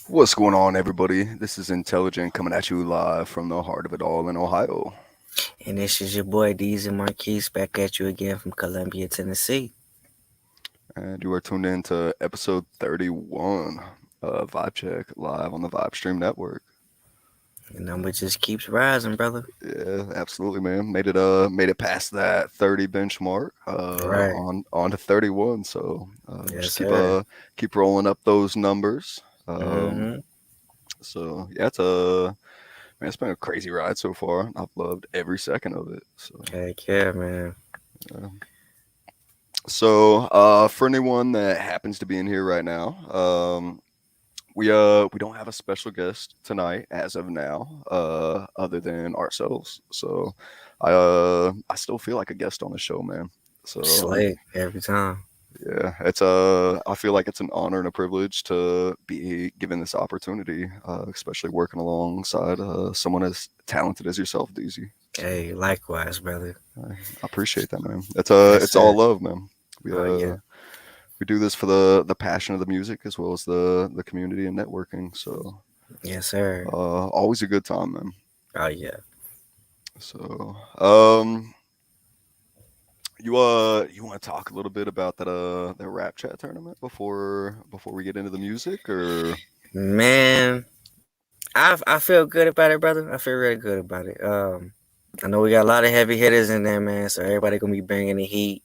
What's going on, everybody? This is Intelligent coming at you live from the heart of it all in Ohio. And this is your boy Deezy Marquise back at you again from Columbia, Tennessee. And you are tuned in to episode 31 of VibeCheck live on the VibeStream Network. The number just keeps rising, brother. Yeah, absolutely, man. Made it past that 30 benchmark. Right. On to 31. So Yes, just keep rolling up those numbers. Mhm. So yeah, it's been a crazy ride so far. I've loved every second of it. So Heck yeah, man. yeah. So for anyone that happens to be in here right now, we don't have a special guest tonight as of now, other than ourselves. So I still feel like a guest on the show, man. So Slay every time. yeah, I feel like it's an honor and a privilege to be given this opportunity, especially working alongside someone as talented as yourself, Deezy. Hey, likewise, brother. I appreciate that, man. Yes, It's all sir. love, man. We Yeah. we do this for the passion of the music as well as the community and networking. So Yes, sir. always a good time, man. Oh yeah. So you want to talk a little bit about that rap chat tournament before we get into the music, or Man, I feel good about it, brother. I feel really good about it. I know we got a lot of heavy hitters in there, man. So everybody gonna be bringing the heat.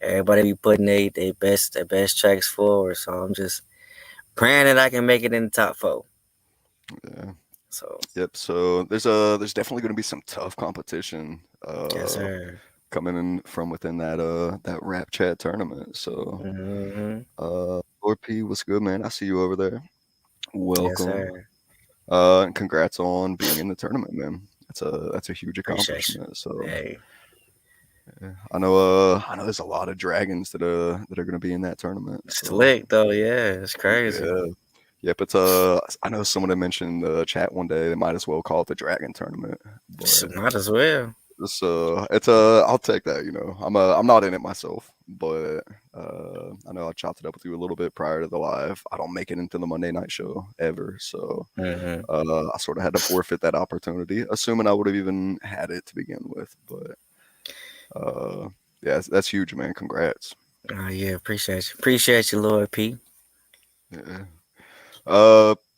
Everybody be putting their best tracks forward. So I'm just praying that I can make it in the top 4. yeah. So Yep. So there's definitely going to be some tough competition yes, sir. coming in from within that rap chat tournament. So Mm-hmm. Lord P, what's good, man? I see you over there. Yes, Welcome. sir. And congrats on being in the tournament, man. That's a huge Appreciate you. accomplishment. So Hey, yeah, I know there's a lot of dragons that are going to be in that tournament. So slick though. Yeah, it's crazy. yeah. Yep, I know someone had mentioned in the chat one day they might as well call it the Dragon Tournament. But Might as well. I'll take that, you know. I'm not in it myself, but I know I chopped it up with you a little bit prior to the live. I don't make it into the Monday night show ever, so Mm-hmm. I sort of had to forfeit that opportunity, assuming I would have even had it to begin with. But yeah, that's huge, man. Congrats. Oh yeah, appreciate you, Lord P. Yeah.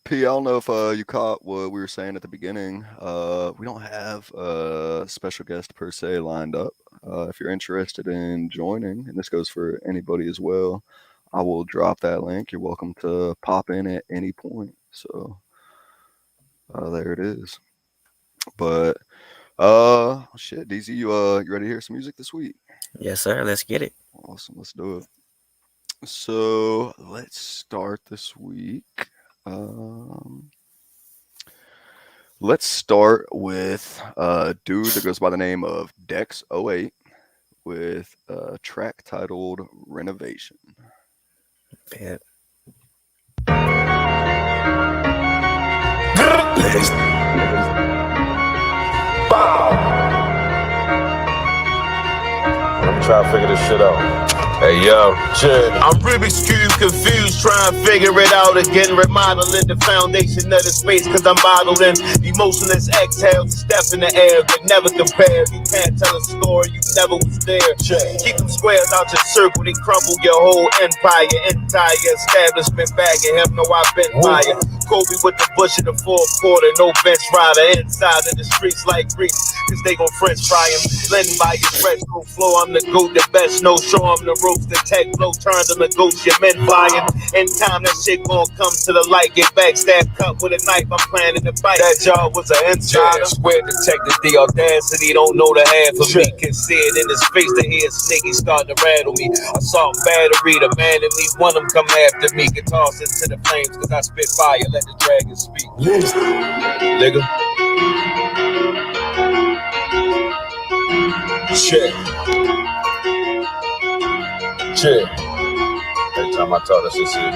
P, I don't know if you caught what we were saying at the beginning. We don't have a special guest per se lined up. If you're interested in joining, and this goes for anybody as well, I will drop that link. You're welcome to pop in at any point. So there it is. But shit, DZ, you ready to hear some music this week? Yes, sir. Let's get it. Awesome, let's do it. So let's start this week. Let's start with a dude that goes by the name of Dex08 with a track titled Renovation. Yeah. I'm trying to figure this shit out. Hey yo, shit. I'm Rubik's Cube confused, trying to figure it out again. Remodeling the foundation of the space, cause I'm modeling emotionless exhales, steps in the air that never compare. You can't tell a story, you never was there. Keep them squares out your circle, they crumble your whole empire. Entire establishment bag and have no I've been fire. Kobe with the bush in the fourth quarter, no bench rider inside of the streets like Greece, cause they gon' French fry him. Blend by your fresh cool flow, I'm the goat, the best, no show, I'm the ropes, the tech flow, turn to the ghost, your men flying. In time, that shit gon' come to the light, get backstab cut with a knife, I'm planning to fight. That job was an insider. Square detected the audacity, don't know the half of me, can see it in his face to hear Sniggy start to rattle me. Assault battery, the man in me, one of them come after me, get tossed into the flames, cause I spit fire, let the dragon speak. Nigga. Shit. Every time I talk, that's just it.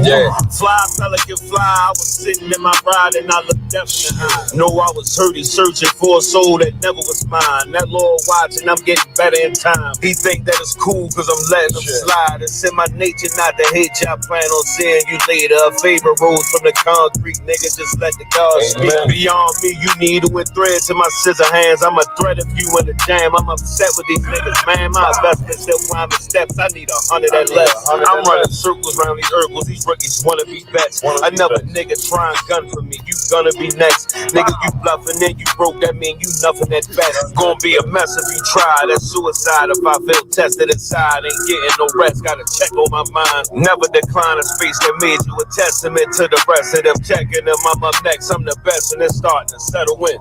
Yeah. Fly, pelican fly. I was sitting in my ride and I looked up in the eye. Know I was hurting, searching for a soul that never was mine. That Lord watching, I'm getting better in time. He think that it's cool cause I'm letting him slide. It's in my nature not to hate you. I plan on seeing you later. A favor rose from the concrete, nigga. Just let the gods speak. Beyond me, you needle with threads in my scissor hands. I'm a threat if you in the jam. I'm upset with these niggas, man. My investment still climbing steps. I need 100 and less. I'm running circles around these circles. These rookies wanna be vets. Another nigga try and gun for me. You gonna be next. Nigga, you bluffing and you broke. That mean you nothing at best. Gonna be a mess if you try. That's suicide if I feel tested inside. Ain't getting no rest. Got a check on my mind. Never decline a space that made you a testament to the rest of them. Checking them. I'm up next. I'm the best and it's starting to settle in.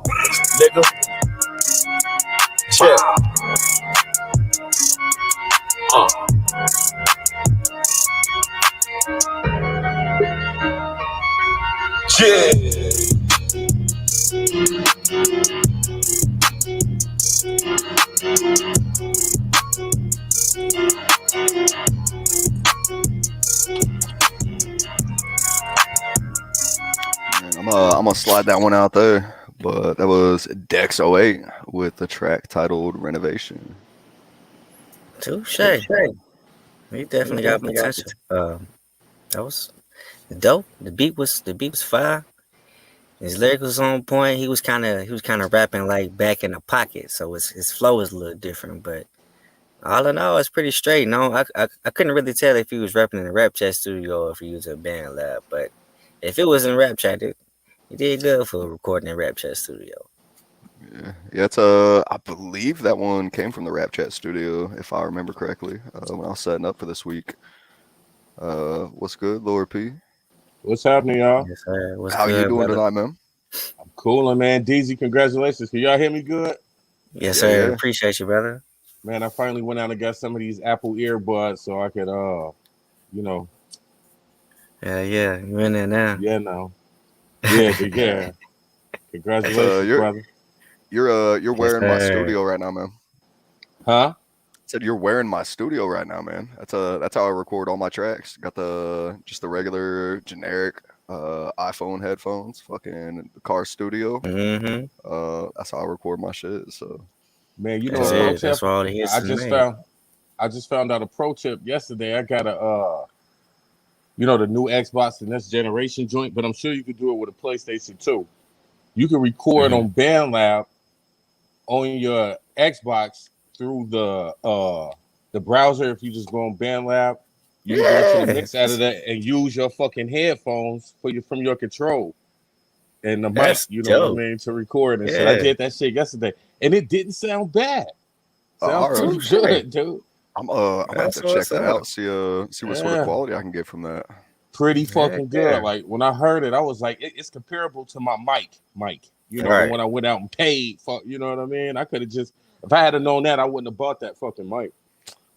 Nigga. Check. Yeah. Man, I'm gonna slide that one out there. But that was Dex 08 with the track titled Renovation. Touche. He definitely got potential. That was dope. The beat was fire. His lyrics was on point. He was kind of rapping like back in the pocket, so his flow is a little different. But all in all, it's pretty straight. No, I couldn't really tell if he was rapping in the rap chat studio or if he was a band lab. But if it was in rap chat, he did good for recording in rap chat studio. Yeah, it's I believe that one came from the Rap Chat studio, if I remember correctly, when I was setting up for this week. What's good, Lower P? What's happening, y'all? Yes, sir. What's How good, you doing brother? tonight, man? I'm coolin', man. DZ, congratulations. Can y'all hear me good? Yes, Yeah, sir. yeah. Appreciate you, brother. Man, I finally went out and got some of these Apple earbuds so I could, you know, Yeah, you in there now? yeah, no. Yeah. Congratulations, brother. You're Yes, wearing my sir. studio right now, man. Huh? Said you're wearing my studio right now, man. That's how I record all my tracks. Got just the regular generic iPhone headphones, fucking car studio. Mm-hmm. That's how I record my shit. So Man, you know That's a pro it. tip? That's where all the hits I is just made. found out a pro tip yesterday. I got the new Xbox, the next generation joint, but I'm sure you could do it with a PlayStation 2. You can record on BandLab on your Xbox through the browser. If you just go on BandLab, you can go to the mix editor and use your fucking headphones from your control and the mic, That's you know what I dope. mean, to record and shit. I Yeah. did that shit yesterday, and it didn't sound bad. all Sounds right, pretty good, dude. I'm gonna have That's to check what's that up. out. See what sort of Yeah, quality I can get from that. pretty Heck fucking good. yeah. Like when I heard it, I was like, it's comparable to my mic. You know, the Right. one I went out and paid for. You know what I mean? I could have just, if I had known that, I wouldn't have bought that fucking mic.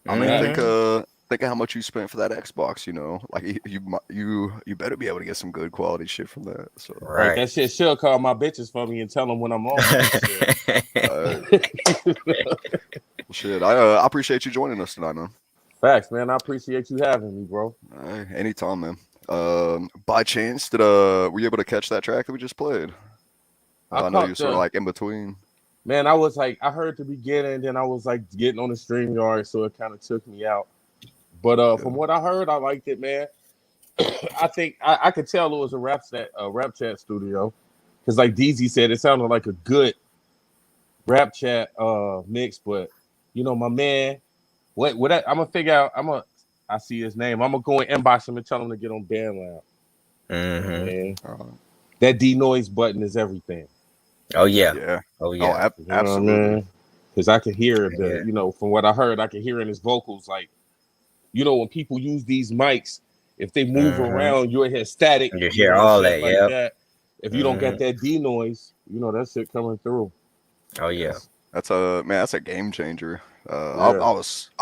I mean, That- think of how much you spent for that Xbox. You know, like you better be able to get some good quality shit from that. So Right, Right. that shit should call my bitches for me and tell them when I'm on shit. well, shit, I appreciate you joining us tonight, man. Facts, man. I appreciate you having me, bro. Anytime, man. By chance, were you able to catch that track that we just played? I I know you're caught sort of the like in between. man. I was like, I heard the beginning, then I was like getting on the stream yard, so it kind of took me out. But from what I heard, I liked it, man. I think I could tell it was a rap chat studio, because like DZ said, it sounded like a good rap chat mix. But you know, my man, I'm gonna figure out. I see his name. I'm gonna go and inbox him and tell him to get on BandLab. Mm-hmm. And Uh, that denoise button is everything. Oh yeah. yeah. Oh Oh, yeah. You know what I absolutely. mean? Because I could hear Yeah. from what I heard, I could hear in his vocals, like, when people use these mics, if they move Mm-hmm. around, you'll hear static, You hear and all shit that. like Yep. that. If you don't get Mm-hmm. that denoise, that shit coming through. Oh Yeah. yeah. That's a game changer. Yeah. I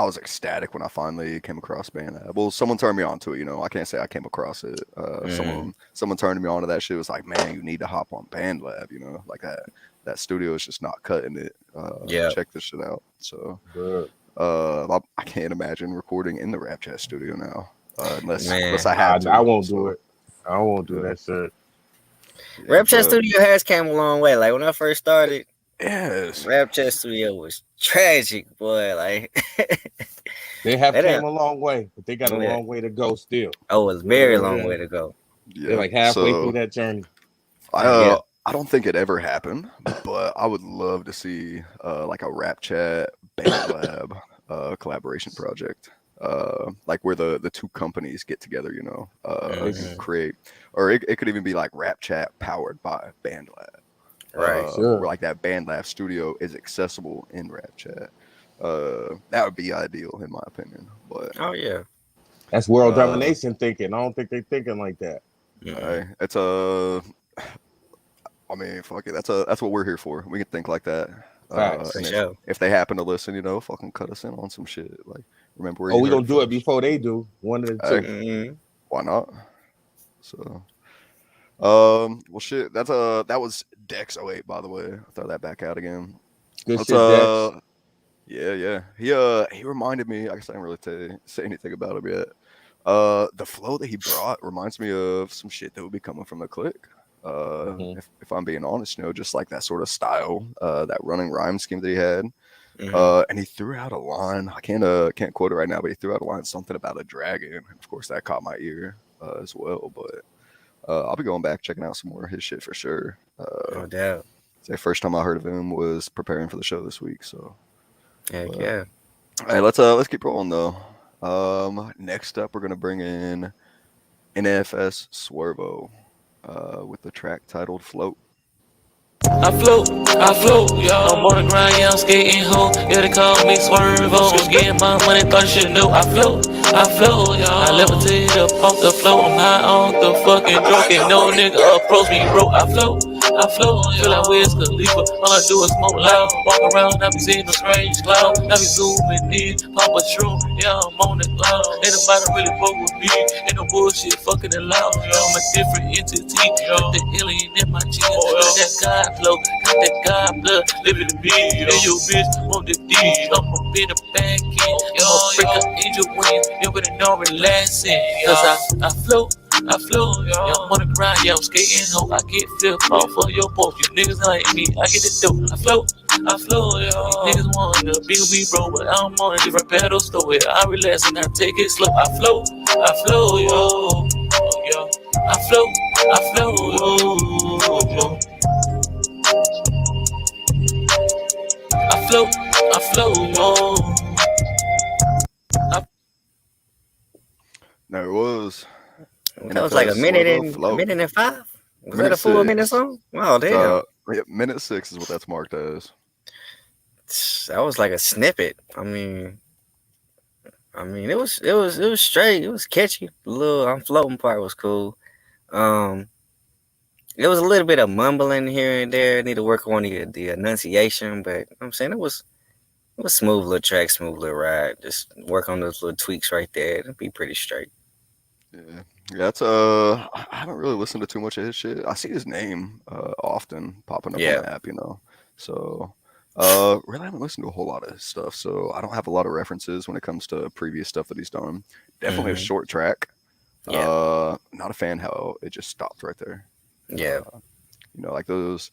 was ecstatic when I finally came across BandLab. Well, someone turned me on to it. I can't say I came across it. Mm-hmm. Someone turned me on to that shit. Was like, man, you need to hop on BandLab. Like that studio is just not cutting it. Yep. Check this shit out. So, But I can't imagine recording in the Rap Chat studio now, unless Man. I have I to. won't do So, it. I won't do yeah, that shit. yeah, Rap Chat but Studio has came a long way. Like when I first started, yes, Rap Chat Studio was tragic, boy. Like They have they came didn't. a long way, but they got a Yeah. long way to go still. Oh, it's a You know very what I long way mean? to go. They're yeah. like halfway through So that journey. Yeah. I don't think it ever happened, but I would love to see like a Rap Chat Band Lab collaboration project. Like where the two companies get together, and Mm-hmm. create, or it could even be like Rap Chat powered by Band Lab, They Right. should. where like that Band Lab studio is accessible in Rap Chat. That would be ideal in my opinion. But Oh yeah. That's world uh, domination thinking. I don't think they're thinking like that. Mm-mm. it's a I mean, fuck it. That's what we're here for. We can think like that. Facts. For And sure. if they happen to listen, fucking cut us in on some shit. Like, remember where Oh, you we heard gonna it do it first. before they do. One of the Hey, two. Mm-hmm. why not? So, well, shit. That was Dex '08, by the way. I'll throw that back out again. Good Let's shit, Dex. yeah, yeah. He reminded me. I guess I didn't really say anything about him yet. The flow that he brought reminds me of some shit that would be coming from the click. Hmm. If I'm being honest, just like that sort of style, that running rhyme scheme that he had. Mm-hmm. And he threw out a line. I can't quote it right now, but he threw out a line something about a dragon. And of course, that caught my ear as well. But I'll be going back checking out some more of his shit for sure. No doubt. The first time I heard of him was preparing for the show this week. So, Heck but yeah. all right, let's keep rolling though. Next up, we're gonna bring in NFS Swervo with the track titled "Float." I float, I'm on the grind, yeah, I'm skating home. Yeah, they call me Swervo. I'm getting my money, thought you should know. I float, y'all. I levitate up off the floor. I'm high on the fucking drunk, and no nigga approach me, bro. I float, feel like Wiz Khalifa. All I do is smoke loud. Walk around, I be seeing no strange cloud. I be zooming in, pop a shroom, yeah, I'm on the cloud. Ain't nobody really fuck with me. Ain't no bullshit fucking it loud. I'm a different entity. Got the alien in my chest. Got that God flow, got that God blood. Living in me. And your bitch want the D. I'm up in the back end. I'ma break up angel wings. You better know relaxing. Cause I float. Yeah, I'm on the grind, yeah, I'm skating home. I get filled off of your boat. You niggas like me, I get the dope. I float, y'all. Niggas wanna be with me, bro, but I'm on a different pedal. So I relax and I take it slow. I float, yo. Yo. I float, yo. I float, yo. There it was That was like NFS Swervo a "Float." minute and five. Was that Minute a full minute 6. song? Wow, It's damn. yeah, minute 6 is what that's marked as. That was like a snippet. It was straight. It was catchy. The little I'm floating part was cool. Um, it was a little bit of mumbling here and there. Need to work on the enunciation, but I'm saying it was smooth little track, smooth little ride. Just work on those little tweaks right there. It'll be pretty straight. Yeah. Yeah, I haven't really listened to too much of his shit. I see his name often popping up on Yeah. the app, So really haven't listened to a whole lot of his stuff, so I don't have a lot of references when it comes to previous stuff that he's done. Definitely a Hmm. short track. Yeah. Not a fan how it just stopped right there. Yeah. Like those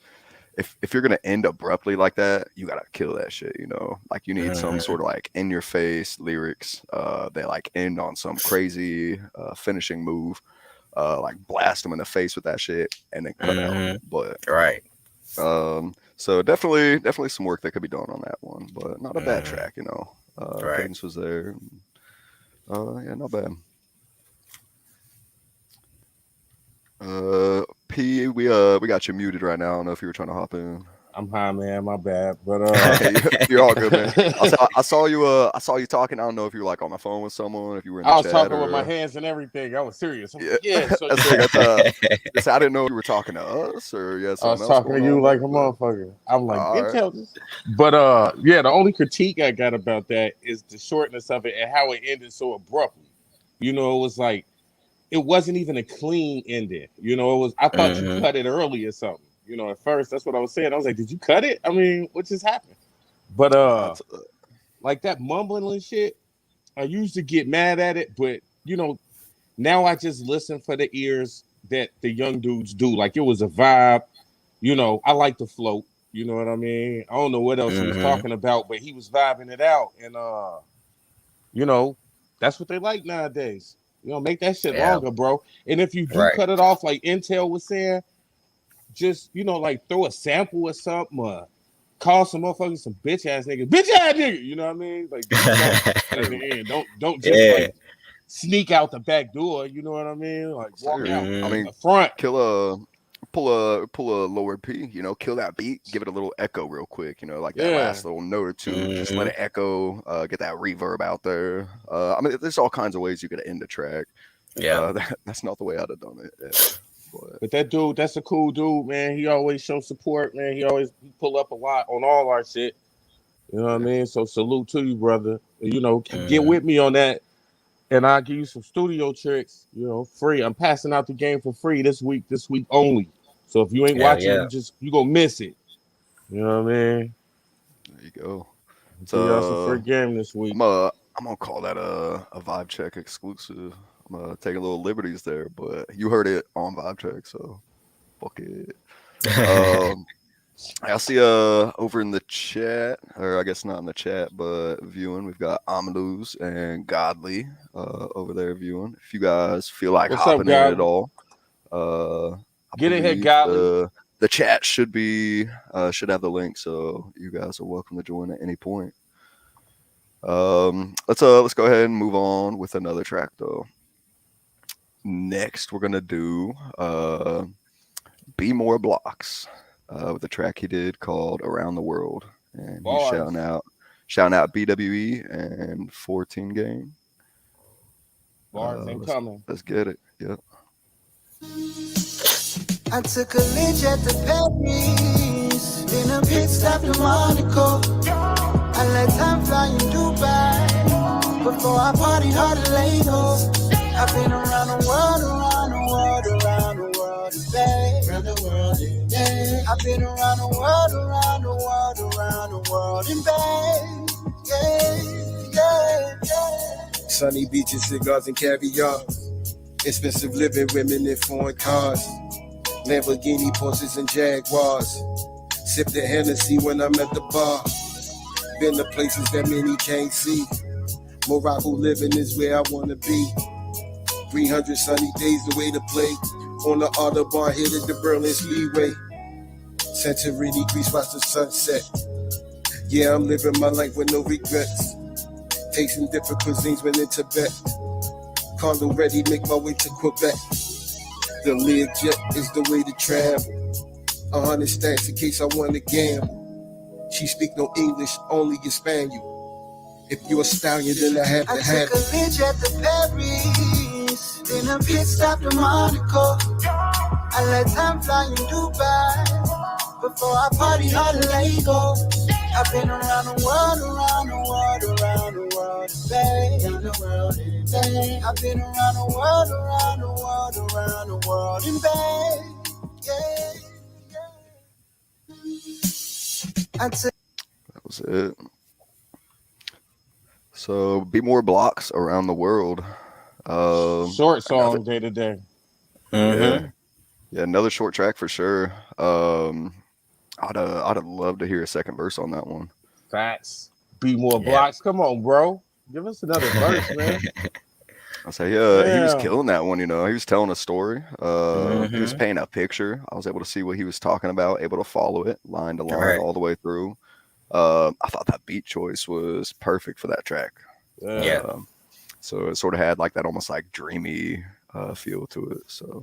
if you're gonna end abruptly like that, you gotta kill that shit, Like you need some Hmm. sort of like in your face lyrics that like end on some crazy finishing move, like blast them in the face with that shit and then cut out. Hmm. But Right. so definitely some work that could be done on that one, but not a bad Hmm. track. Right. Cadence was there. Yeah, not bad. P, we got you muted right now. I don't know if you were trying to hop in. I'm high, man. My bad. But You're all good, man. I saw you. I saw you talking. I don't know if you were like on the phone with someone, if you were in the I was chat, talking with or my hands and everything. I was serious. I'm yeah. like, yeah. So That's the thing. I didn't know if you were talking to us or you had I was something else talking to going you on like there. a motherfucker. I'm like, All right. intelligence. But yeah, the only critique I got about that is the shortness of it and how it ended so abruptly. You know, it was like it wasn't even a clean ending. You know, it was I thought you cut it early or something. You know, at first that's what I was saying. I was like, did you cut it? I mean, what just happened? But like that mumbling and shit, I used to get mad at it, but you know, now I just listen for the ears that the young dudes do. Like it was a vibe. You know, I like to float. You know what I mean? I don't know what else he was talking about, but he was vibing it out. And you know, that's what they like nowadays. You know, make that shit Yeah. longer, bro. And if you do Right. cut it off like Intel was saying, just you know, like throw a sample or something, or call some motherfuckers some bitch ass nigga. You know what I mean? Like do something at the end. Don't just Yeah. like sneak out the back door. You know what I mean? Like walk out I mean, the front. pull a lower P. You know, kill that beat. Give it a little echo real quick. You know, like that Yeah. last little note or two. Just let it echo. Get that reverb out there. I mean, there's all kinds of ways you could end a track. Yeah. That's not the way I'd have done it. Yeah. But that dude, that's a cool dude, man. He always shows support, man. He pull up a lot on all our shit. You know what I mean? So salute to you, brother. You know, get with me on that, and I'll give you some studio tricks. You know, free. I'm passing out the game for free this week only. So if you ain't watching, you gonna miss it. You know what I mean? There you go. Give y'all some free game this week. I'm gonna call that a VibeCheck exclusive. I'm gonna take a little liberties there, but you heard it on VibeCheck, so fuck it. I see over in the chat, or I guess not in the chat, but viewing, we've got Amaluz and Godly over there viewing. If you guys feel like What's hopping up, in at all, I get in here, believe Godly. the chat should have the link, so you guys are welcome to join at any point. Let's go ahead and move on with another track though. Next, we're gonna do Be More Blocks with a track he did called Around the World, and he's shouting out BWE and 14 Game. Bars ain't coming. Let's get it. Yep. I took a lunch at the Paris, then a pit stop in Monaco. I let time fly in Dubai, before I party hard in Lagos. I've been around the world, around the world, around the world, and back. Around the world, and back. I've been around the world, around the world, around the world, and back. Yeah. Sunny beaches, cigars, and caviar. Expensive living, women in foreign cars. Lamborghini, Porsches, and Jaguars. Sip the Hennessy when I'm at the bar. Been to places that many can't see. Morocco living is where I wanna be. 300 sunny days, the way to play. On the Autobahn, headed to Berlin Speedway. Santorini, Greece, watch the sunset. Yeah, I'm living my life with no regrets. Tasting different cuisines when in Tibet. Condo ready, make my way to Quebec. The Lear jet is the way to travel. 100 stacks in case I wanna gamble. She speak no English, only Spanish. If you're a stallion, then I have to have it. I took a lunch at the Paris, then a pit stop in Monaco. I let time fly in Dubai, before I party hard in Lagos. I've been around the world, around the world, around the world, babe. Around the world, babe. I've been around the world, around the world, around the world, and babe. Yeah. That was it. So Be More Blocks Around the World. Short song day to day. Yeah, another short track for sure. I'd have loved to hear a second verse on that one. Facts. Be More Blocks. Come on, bro. Give us another verse, man. I say, he was killing that one. You know, he was telling a story. He was painting a picture. I was able to see what he was talking about, able to follow it line to line all the way through. I thought that beat choice was perfect for that track. So it sort of had like that almost like dreamy feel to it. So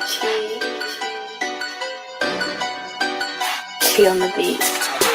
Key. T on the beat.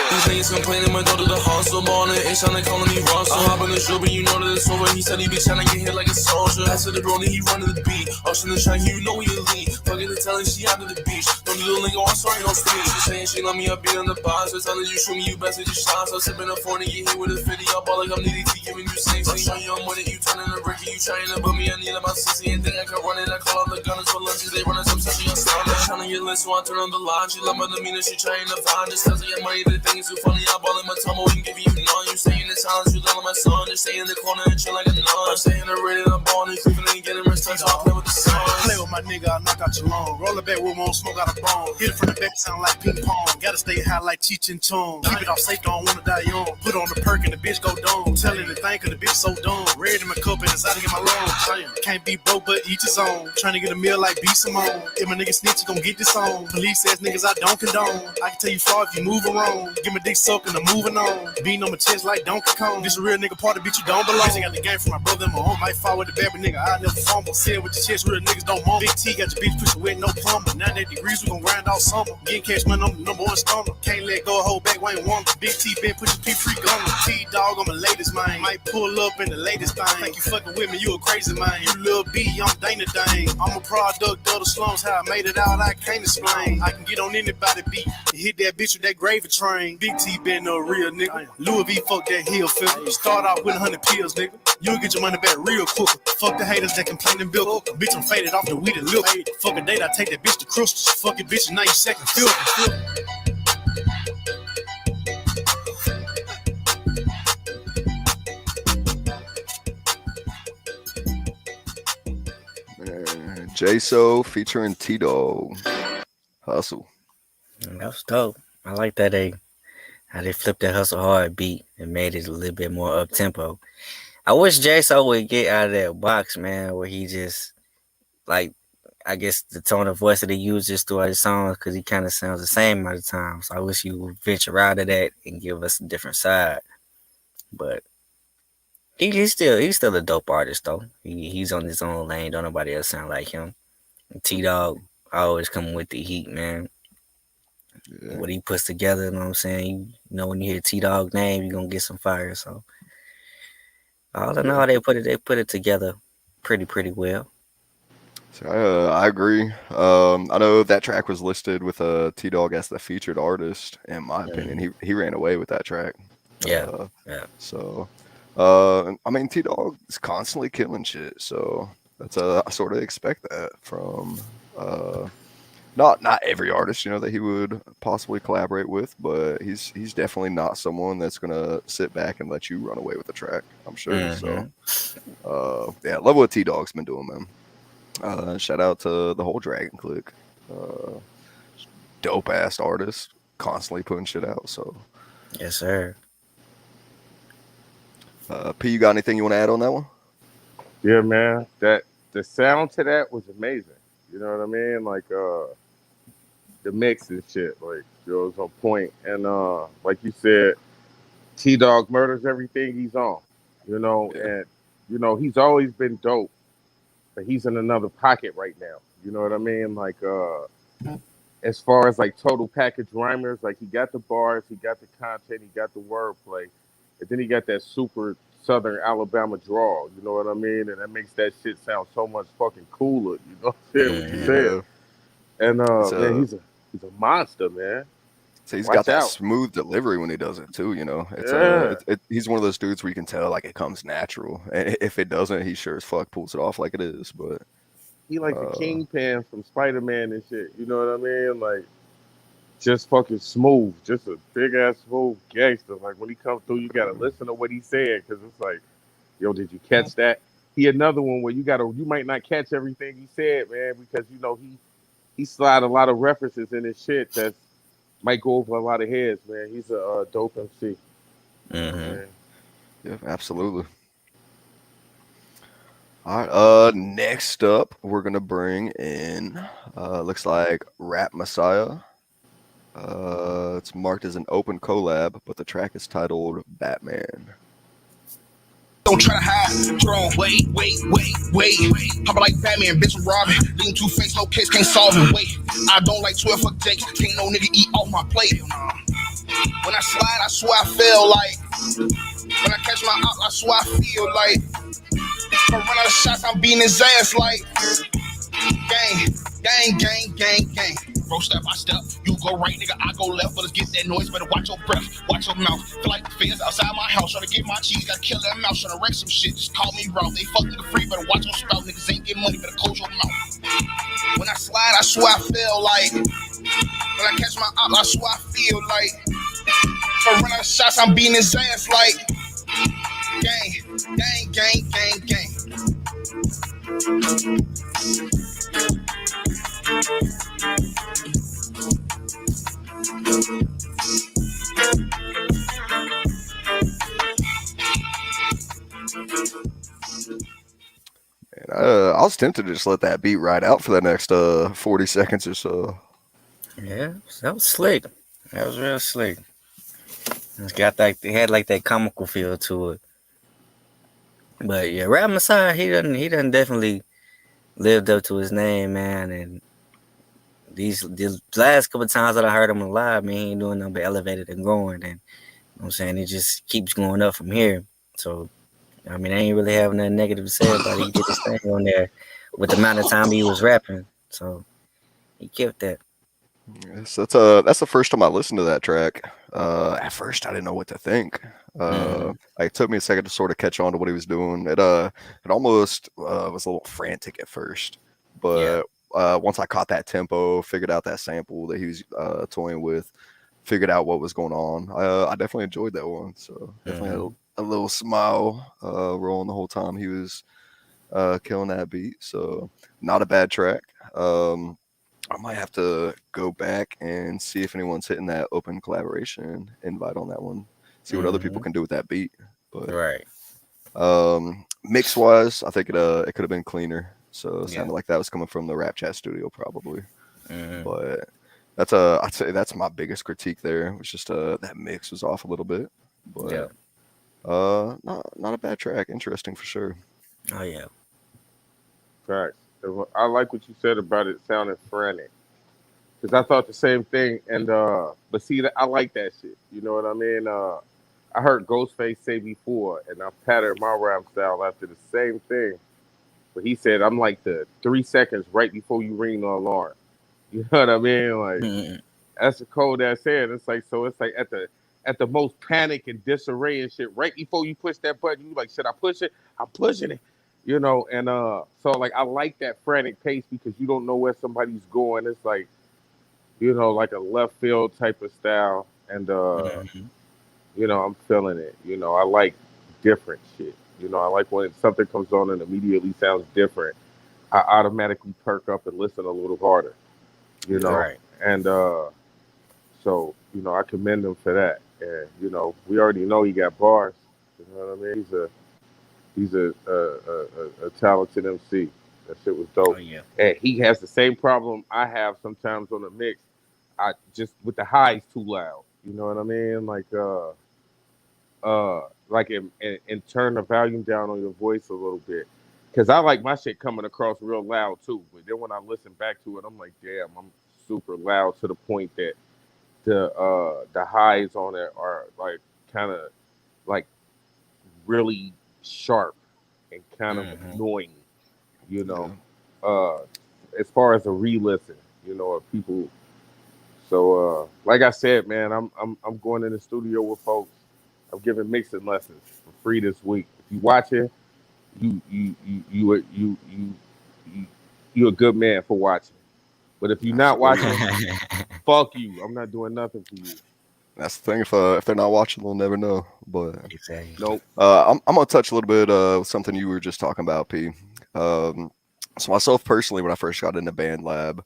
These niggas complaining my daughter the hustle morning, ain't tryna calling me Russell. I hop in the show, but you know that it's over. He said he be tryna get hit like a soldier. Pass to the rolling, he run to the beat. Ocean the shine, you know he elite. Fucking the telling she out to the beach. Don't do the lingo, I'm sorry, no speech. She saying she love me, I be on the box. So telling you shoot me, you best to just shots. I'm sipping a 40, get hit with a 50. I ball like I'm needy, giving you 60. I'm showing you I'm with it, you turning a bricky. You trying to put me, I need about 60. And think I can run it, I call out the gunners for lunches. They running some session, I'm trying to get lit, so I turn on the line. She love my demeanor, she trying to find. Just tells me your money, the thing is too funny. I ball in my tumble and give you none. You stay in the silence, you love my son. Just stay in the corner and chill like a nun. I'm staying already, I'm balling, creeping and getting rich. Touch, I'll play with the sun. Play with my nigga, I knock out your lung. Roll it back, we won't smoke out a bone. Hit it from the back, sound like ping pong. Gotta stay high like Cheech and Chong. Keep it off safe, don't wanna die young. Put on the perk and the bitch go dumb. Tell anything, cause the bitch so dumb. Red in my cup and it's out to get my lungs. Can't be broke, but each his own. Trying to get a meal like B. Simone. If my nigga snitch, you gon' get this on. Police ass niggas, I don't condone. I can tell you fraud if you move wrong. Give me dick suck and I'm moving on. Beating on my chest like Donkey Kong. This a real nigga party, bitch, you don't belong. I got the game from my brother and my home. Might fall with the baby nigga, I never fumble. Say it with your chest, real niggas don't mumble. Big T got your bitch pushing wet, no plumber. 98 degrees, we gon' grind all summer. Getting cash money, I'm the number one stomach. Can't let go, hold back, Wayne Wonder. Big T been pushing P free gunner. T-Dog, I'm the latest, man. Might pull up in the latest thing. Think you fucking with me, you a crazy man. You little B, I'm Dana Dane. I'm a product of the slums, how I made it out, I can't explain. I can get on anybody beat and hit that bitch with that gravy train. Big T been a real nigga. Louis V, fuck that hill filler. Start off with 100 pills, nigga. You'll get your money back real quick. Fuck the haters that complain and bill. Bitch, I'm faded off the weed and milk. Fuck a date, I take that bitch to crystals. Fuck it, bitch, and now you second filthy. J-So featuring T-Dog. Hustle. That was dope. I like that how they flipped that hustle hard beat and made it a little bit more up tempo. I wish J-So would get out of that box, man, where he just like I guess the tone of voice that he uses throughout his songs because he kind of sounds the same all the time. So I wish he would venture out of that and give us a different side. But he's still a dope artist though. He's on his own lane. Don't nobody else sound like him. T-Dog always coming with the heat, man. Yeah. What he puts together, you know what I'm saying? You know when you hear T-Dog name, you're gonna get some fire. So all in all, they put it together pretty well. So I agree. I know that track was listed with T-Dog as the featured artist. In my opinion, he ran away with that track. Yeah. So, I mean, T-Dog is constantly killing shit. So that's I sort of expect that from not every artist, that he would possibly collaborate with, but he's definitely not someone that's gonna sit back and let you run away with the track. I'm sure. Mm-hmm. So, yeah, love what T-Dog's been doing, man. Shout out to the whole Dragon Click. Dope ass artist, constantly putting shit out. So, yes, sir. P, you got anything you want to add on that one? Yeah, man. That the sound to that was amazing. You know what I mean? Like the mix and shit. Like it was on point. And like you said, T-Dog murders everything he's on. And he's always been dope. But he's in another pocket right now. You know what I mean? Like as far as like total package rhymers, like he got the bars, he got the content, he got the wordplay, and then he got that super Southern Alabama drawl. You know what I mean? And that makes that shit sound so much fucking cooler. You know what I'm saying? What you said. And man, he's a monster, man. So he's got that smooth delivery when he does it too. He's one of those dudes where you can tell like it comes natural, and if it doesn't, he sure as fuck pulls it off like it is. But he like the Kingpin from Spider-Man and shit. You know what I mean? Like just fucking smooth, just a big ass smooth gangster. Like when he comes through, you gotta listen to what he's saying because it's like, yo, did you catch that? He another one where you might not catch everything he said, man, because he slide a lot of references in his shit that might go over a lot of heads, man. He's a dope MC. Mm-hmm. Yeah, absolutely. All right. Next up, we're gonna bring in. Looks like Rap Messiah. It's marked as an open collab, but the track is titled Batman. Don't try to hide. Drone, wait. Pop like Batman, bitch, Robin. Lean two face, no case, can't solve it. Wait, I don't like 12 fuck jakes. Can't no nigga eat off my plate. When I slide, I swear I feel like. When I catch my op, I swear I feel like. If I run out of shots, I'm beating his ass like. Gang. Bro, step by step, you go right, nigga, I go left. But let's get that noise, better watch your breath, watch your mouth. Feel like the feds outside my house, trying to get my cheese, gotta kill that mouse, trying to wreck some shit. Just call me raw, they fuck nigga free, better watch your spout. Niggas ain't getting money, better close your mouth. When I slide, I swear I feel like. When I catch my op, I swear I feel like. If I run out of shots, I'm beating his ass like. Gang. And I was tempted to just let that beat ride out for the next 40 seconds or so. Yeah, that was slick. That was real slick. It's got that. It had like that comical feel to it. But yeah, Rap Messiah, he done definitely lived up to his name, man. And these last couple of times that I heard him live, man, he ain't doing nothing but elevated and growing. And you know what I'm saying, it just keeps going up from here. So I mean, I ain't really have nothing negative to say about it. He did his thing on there with the amount of time he was rapping. So he killed that. Yes, that's the first time I listened to that track. At first, I didn't know what to think. It took me a second to sort of catch on to what he was doing. It almost was a little frantic at first, but once I caught that tempo, figured out that sample that he was toying with, figured out what was going on, I definitely enjoyed that one. So definitely had a little smile rolling the whole time he was killing that beat. So not a bad track. I might have to go back and see if anyone's hitting that open collaboration invite on that one. See what other people can do with that beat. But mix wise, I think it could have been cleaner. So it sounded like that was coming from the Rap Chat studio probably. But I'd say that's my biggest critique there. It was just that mix was off a little bit. But not a bad track. Interesting for sure. Oh yeah. Facts. I like what you said about it sounding frantic, because I thought the same thing. And but see, I like that shit. You know what I mean? I heard Ghostface say before, and I patterned my rap style after the same thing. But he said, "I'm like the 3 seconds right before you ring the alarm." You know what I mean? Like that's a cold ass saying. It's like at the most panic and disarray and shit, right before you push that button, you like, should I push it? I'm pushing it. You know, and so like I like that frantic pace because you don't know where somebody's going. It's like, you know, like a left field type of style. And you know, I'm feeling it. You know, I like different shit. You know, I like when something comes on and immediately sounds different. I automatically perk up and listen a little harder. You know, and so you know, I commend him for that. And you know, we already know he got bars. You know what I mean? He's a talented MC. That shit was dope. Oh yeah. And he has the same problem I have sometimes on the mix. I just with the highs too loud. You know what I mean? Like and turn the volume down on your voice a little bit. Cause I like my shit coming across real loud too. But then when I listen back to it, I'm like, damn, I'm super loud to the point that the highs on it are like kind of like really sharp and kind of annoying, you know. As far as a re-listen, you know, of people. So like I said, man, I'm going in the studio with folks. I'm giving mixing lessons for free this week. If you watching, you're a good man for watching. But if you're not watching, fuck you. I'm not doing nothing for you. That's the thing. If they're not watching, they'll never know. But nope. I'm gonna touch a little bit with something you were just talking about, P. So myself personally, when I first got into BandLab,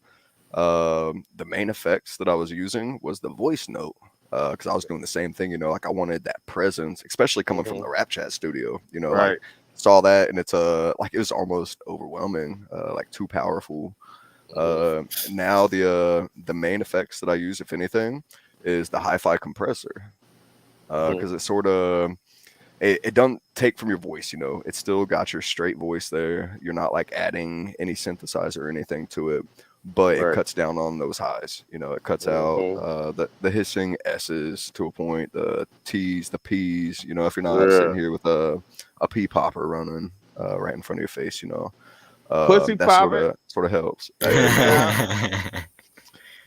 the main effects that I was using was the voice note. Because I was doing the same thing, you know, like I wanted that presence, especially coming from the Rap Chat studio, you know, like saw that and it's like it was almost overwhelming, like too powerful. Now the main effects that I use, if anything, is the hi-fi compressor, because it sort of it doesn't take from your voice, you know. It's still got your straight voice there. You're not like adding any synthesizer or anything to it, but it Right. cuts down on those highs. You know, it cuts out Mm-hmm. the hissing S's to a point, the T's, the P's. You know, if you're not sitting Yeah. here with a P popper running right in front of your face, you know, Pussy that popping. sort of helps. Hey man, Yeah.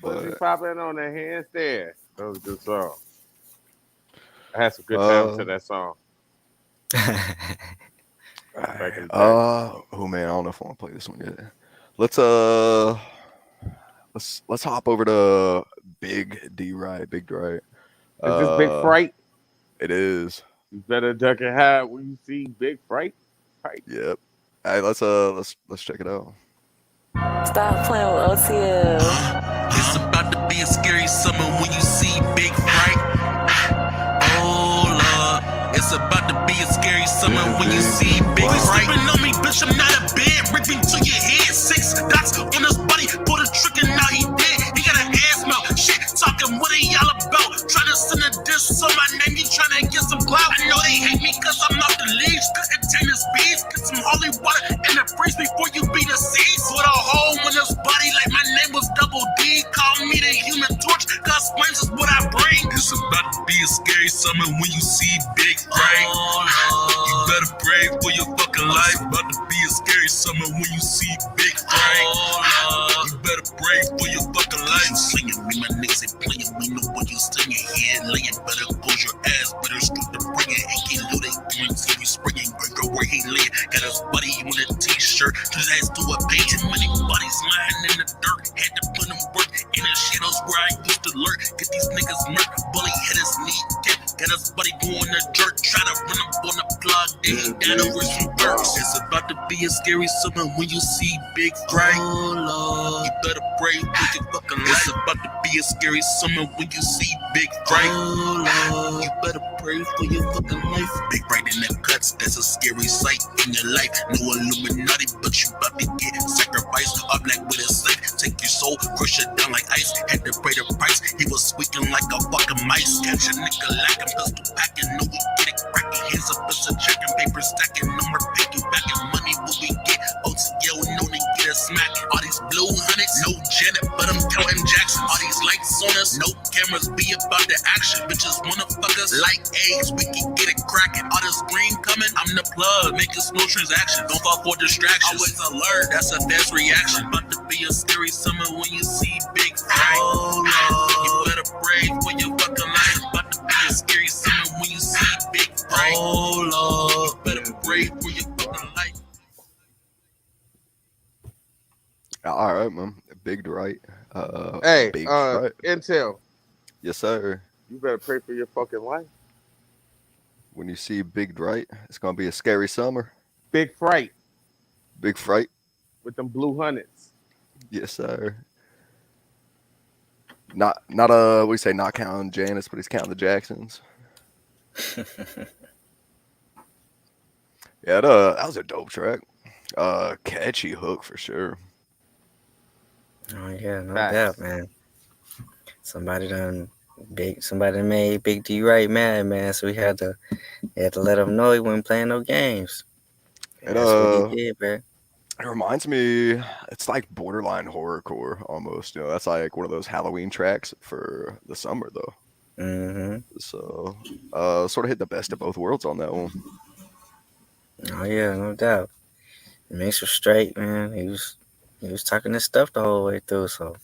Pussy but popping on the handstand. That was a good song. I had some good times uh, to that song back in the day. oh man, I don't know if I want to play this one yet. Let's uh let's hop over to Big D Right, Big D Right. Is this Big Uh, Fright? it is. You better duck and hide when you see Big Fright. Fright. Yep. Hey, let's check it out. Stop playing with OTL. It's about to be a scary summer when you see Big Fright. Oh Lord, it's about to be a scary summer when you see Big Fright. Sleeping on me, bitch, I'm not a bed. Ripping to your head, 6 dots on his body. Pull the trigger, now he dead. He got an ass mouth. Shit, talking what they all about. Trying to send a diss on my name, you trying to get some clout. I know they hate me cause I'm off the leash. Couldn't tame the speeds. Get some holy water in the freeze before you be the seeds. Put a hole in his body like my name was Double D. Call me the Human Torch, cause flames is what I bring. It's about to be a scary summer when you see Big Fright. You better pray for your fucking life. About to be a scary summer when you see Big Fright. You better pray for your fucking life. Singing me, my niggas ain't playing. We know what you singing here. Laying better close your ass. Better start to bring it. Ain't get looted. Doing so you springing. Girl, where he laying. Got his buddy on a t-shirt. To his ass to a page. Too many bodies lying in the dirt. Had to put him work in the shadows where I used to lurk. Get these niggas murk. Bully hit his knee. Got his buddy doing the dirt. Try to run up on the plug. Then he down over some burks. It's about to be a scary summer when you see Big Fright. Oh Lord, you better pray for your fucking life. It's about to be a scary summer when you see Big Fright. Oh Lord, you better pray for your fucking life. Big Fright in the cuts, that's a scary sight in your life. No Illuminati, but you about to get sacrificed. Up like with a sight, take your soul, crush it down like ice. Had to pay the price, he was squeaking like a fucking mice. Catch a nigga like a pistol packing, no we get it cracking. Hands up, it's a checking, paper stacking, no more picking, backing money when we get OTL, no to get a smack. All these blue hundreds, no Janet, but I'm counting Jackson. All these lights on us, no cameras, be about the action. Bitches wanna fuck us like eggs, we can get it cracking. All this green coming, I'm the plug, making smooth transactions. Don't fall for distractions, always alert, that's a fast reaction. About to be a scary summer when you see Big Fright. Oh Lord, you better pray for your fucking life. About to be a scary summer when you see Big Fright. Oh Lord, you better pray for your fucking life. All right, man. Big right. Hey, Big right. Intel, Yes, sir. you better pray for your fucking life. When you see Big right, it's gonna be a scary summer. Big Fright Big fright. with them blue hundreds. Yes, sir. Not we say not counting Janice, but he's counting the Jacksons. Yeah, that was a dope track. Catchy hook for sure. Oh yeah, no Facts. doubt, man. Somebody made Big D right mad, man. So we had to let him know he wasn't playing no games. And It that's what he did, bro. It reminds me, it's like borderline horrorcore almost. You know, that's like one of those Halloween tracks for the summer though. Mm-hmm. So, sort of hit the best of both worlds on that one. Oh yeah, no doubt. It makes was straight, man. He was talking this stuff the whole way through. So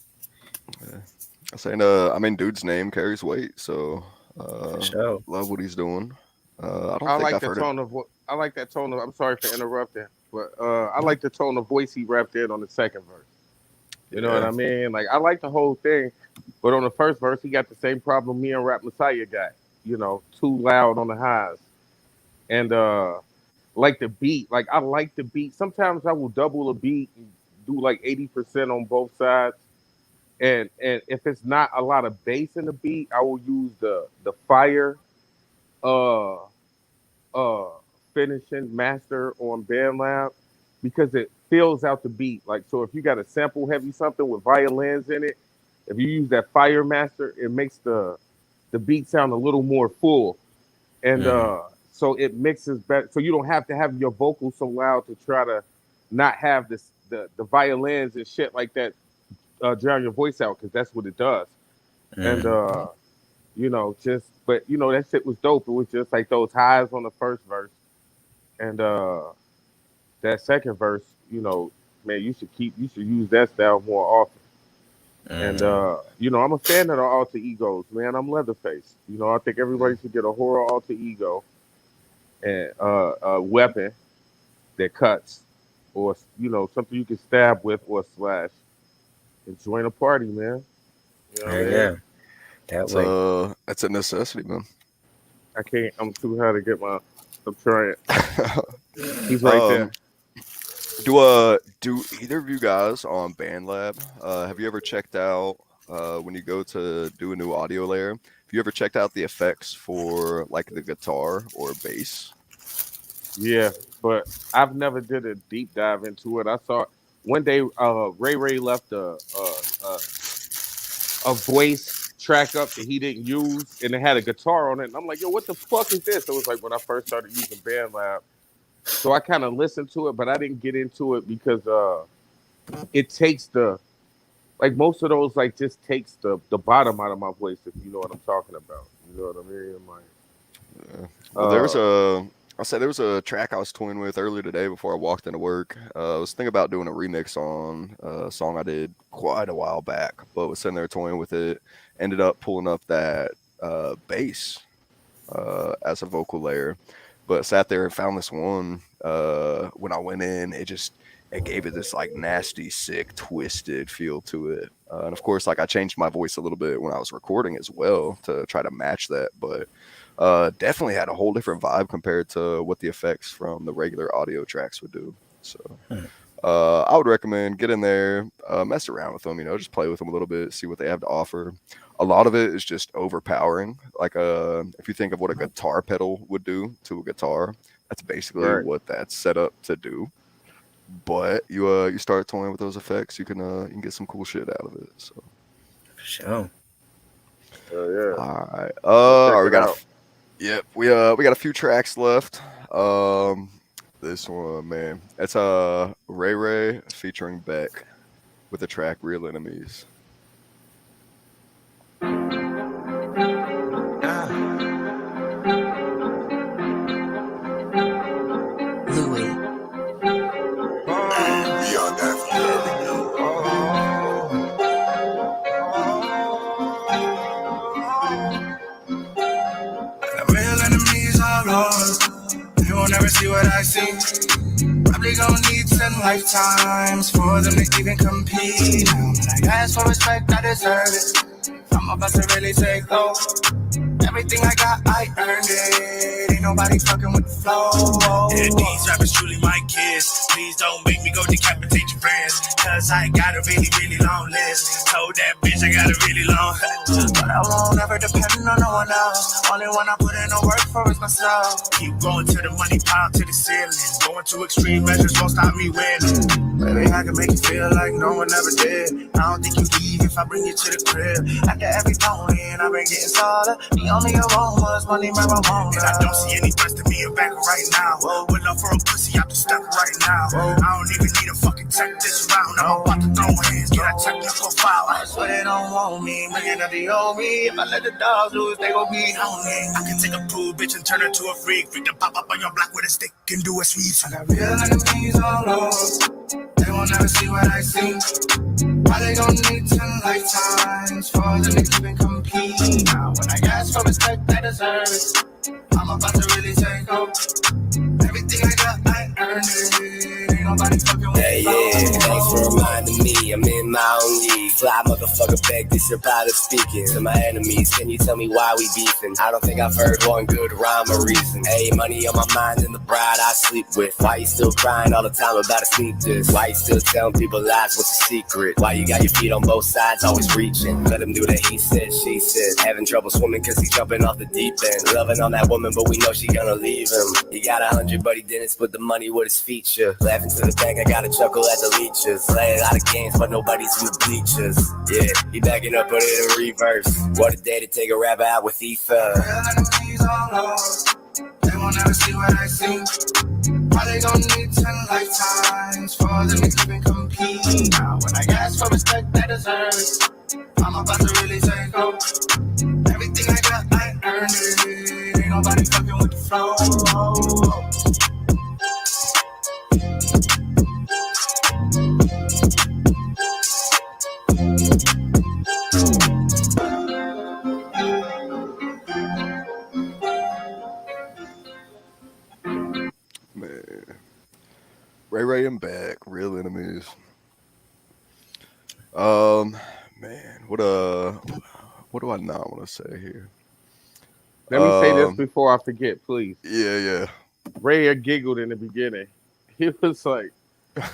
I'm saying, I mean, dude's name carries weight, so for sure. love what he's doing. I don't I think like I've the heard it. tone of I like that tone of. I'm sorry for interrupting, but I like the tone of voice he rapped in on the second verse. You know what I mean? Like I like the whole thing, but on the first verse he got the same problem me and Rap Messiah got. You know, too loud on the highs, and like the beat. Like I like the beat. Sometimes I will double a beat and do like 80% on both sides. And if it's not a lot of bass in the beat, I will use the fire uh uh finishing master on BandLab because it fills out the beat. Like so if you got a sample heavy something with violins in it, if you use that fire master, it makes the beat sound a little more full. And so it mixes better. So you don't have to have your vocals so loud to try to not have the violins and shit like that drown your voice out, because that's what it does. And but that shit was dope. It was just like those highs on the first verse, and that second verse, man, you should use that style more often. And I'm a fan of the alter egos, man. I'm Leatherface. I think everybody should get a horror alter ego and a weapon that cuts, or something you can stab with or slash, and join a party, man. You know what I mean? Yeah, that way. That's a necessity, man. I can't. I'm too high to get my. I'm trying. He's right there. Do either of you guys on BandLab, have you ever checked out when you go to do a new audio layer? Have you ever checked out the effects for like the guitar or bass? Yeah, but I've never did a deep dive into it. I saw one day Ray left a voice track up that he didn't use, and it had a guitar on it. And I'm like, yo, what the fuck is this? It was like when I first started using BandLab. So I kind of listened to it, but I didn't get into it because it takes most of those just takes the bottom out of my voice, if you know what I'm talking about. You know what I mean? Well, there was a track I was toying with earlier today before I walked into work. I was thinking about doing a remix on a song I did quite a while back, but was sitting there toying with it. Ended up pulling up that bass as a vocal layer, but sat there and found this one. When I went in, it gave it this like nasty, sick, twisted feel to it. And of course, I changed my voice a little bit when I was recording as well to try to match that, but definitely had a whole different vibe compared to what the effects from the regular audio tracks would do. So I would recommend get in there, mess around with them, just play with them a little bit, see what they have to offer. A lot of it is just overpowering. If you think of what a guitar pedal would do to a guitar, that's basically what that's set up to do. But you start toying with those effects, you can get some cool shit out of it. So For sure. Yeah. All right. We got a few tracks left. This one, man, it's Ray featuring Beck with the track "Real Enemies." Louis. Beyond that, you ever knew. The real enemies are lost. You will never see what I see. Probably gonna need 10 lifetimes for them to even compete. When I ask for respect, I deserve it. I'm about to really take off. Everything I got, I earned it. Ain't nobody fucking with the flow. Yeah, these rappers truly my kids. Please don't make me go decapitate your friends. Cause I got a really, really long list. Told that bitch I got a really long but I won't ever depend on no one else. Only one I put in the work for is myself. Keep going to the money pile to the ceiling. Going to extreme measures won't stop me winning. Baby, I can make you feel like no one ever did. I don't think you leave if I bring you to the crib. After every point, I've been getting taller. The only aromas, money, marijuana. And I don't see any rest of me back right now. With love for a pussy, I have to step right now. I don't even need a fucking check this round. I'm about to throw hands, get a technical foul. I swear they don't want me, making up the old me. If I let the dogs loose, they gon' be on me. I can take a pool bitch and turn her to a freak. Freak to pop up on your block with a stick and do a sweet. I got real enemies all over. They won't never see what I see. Why they gon' need 10 lifetimes for them to even compete? Now when I ask for respect, I deserve it. I'm about to really take off. Everything I got, I earned it. Ain't nobody fucking with me. Yeah, thanks for reminding me I'm in my own league. Fly motherfucker back, this your pilot speaking. To my enemies, can you tell me why we beefing? I don't think I've heard one good rhyme or reason. Hey, money on my mind and the bride I sleep with. Why you still crying all the time about a sneak this? Why you still telling people lies, what's the secret? Why you got your feet on both sides, always reaching? Let him do the he said, she said. Having trouble swimming cause he's jumping off the deep end. Loving on that woman, but we know she gonna leave him. He got 100, but he didn't split the money with his feature. Laughing to the bank, I gotta chuckle at the leeches. Play a lot of games, but nobody's in the bleachers. Yeah, he backing up, put it in reverse. What a day to take a rap out with Ether. Real enemies all over. They won't won't ever see what I see. Why they gon' need 10 lifetimes for them to even compete? Now when I ask for respect, I deserve it. I'm about to really take over. Everything I got, I earned it. Ain't nobody fucking with the flow. Man, Ray and back, real enemies. Um, man, what do I not want to say here? Let me say this Um, before I forget, please. yeah, Ray giggled in the beginning. He was like, yeah,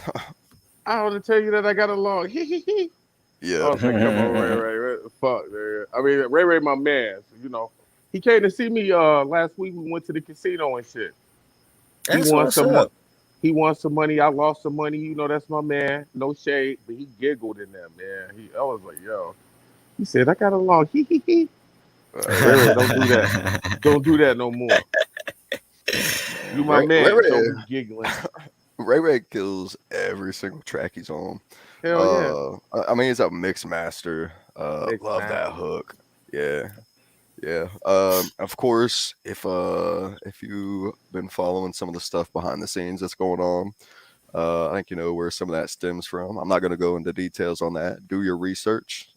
I want to tell you that I got along. I yeah. was like, come on, Ray. Fuck, man. I mean, Ray, my man. So, you know, he came to see me last week. We went to the casino and shit. He That's won what's some money. up. He won some money. I lost some money. You know, that's my man. No shade, but he giggled in there, man. I was like, yo. He said, I got along. Ray, don't do that. Don't do that no more. You Man, my man. Don't Ray, be giggling. Ray kills every single track he's on. Hell yeah. I mean, he's a mix master. Mixed Love that master. hook. Yeah, yeah. Of course, if you've been following some of the stuff behind the scenes that's going on, I think you know where some of that stems from. I'm not going to go into details on that. Do your research,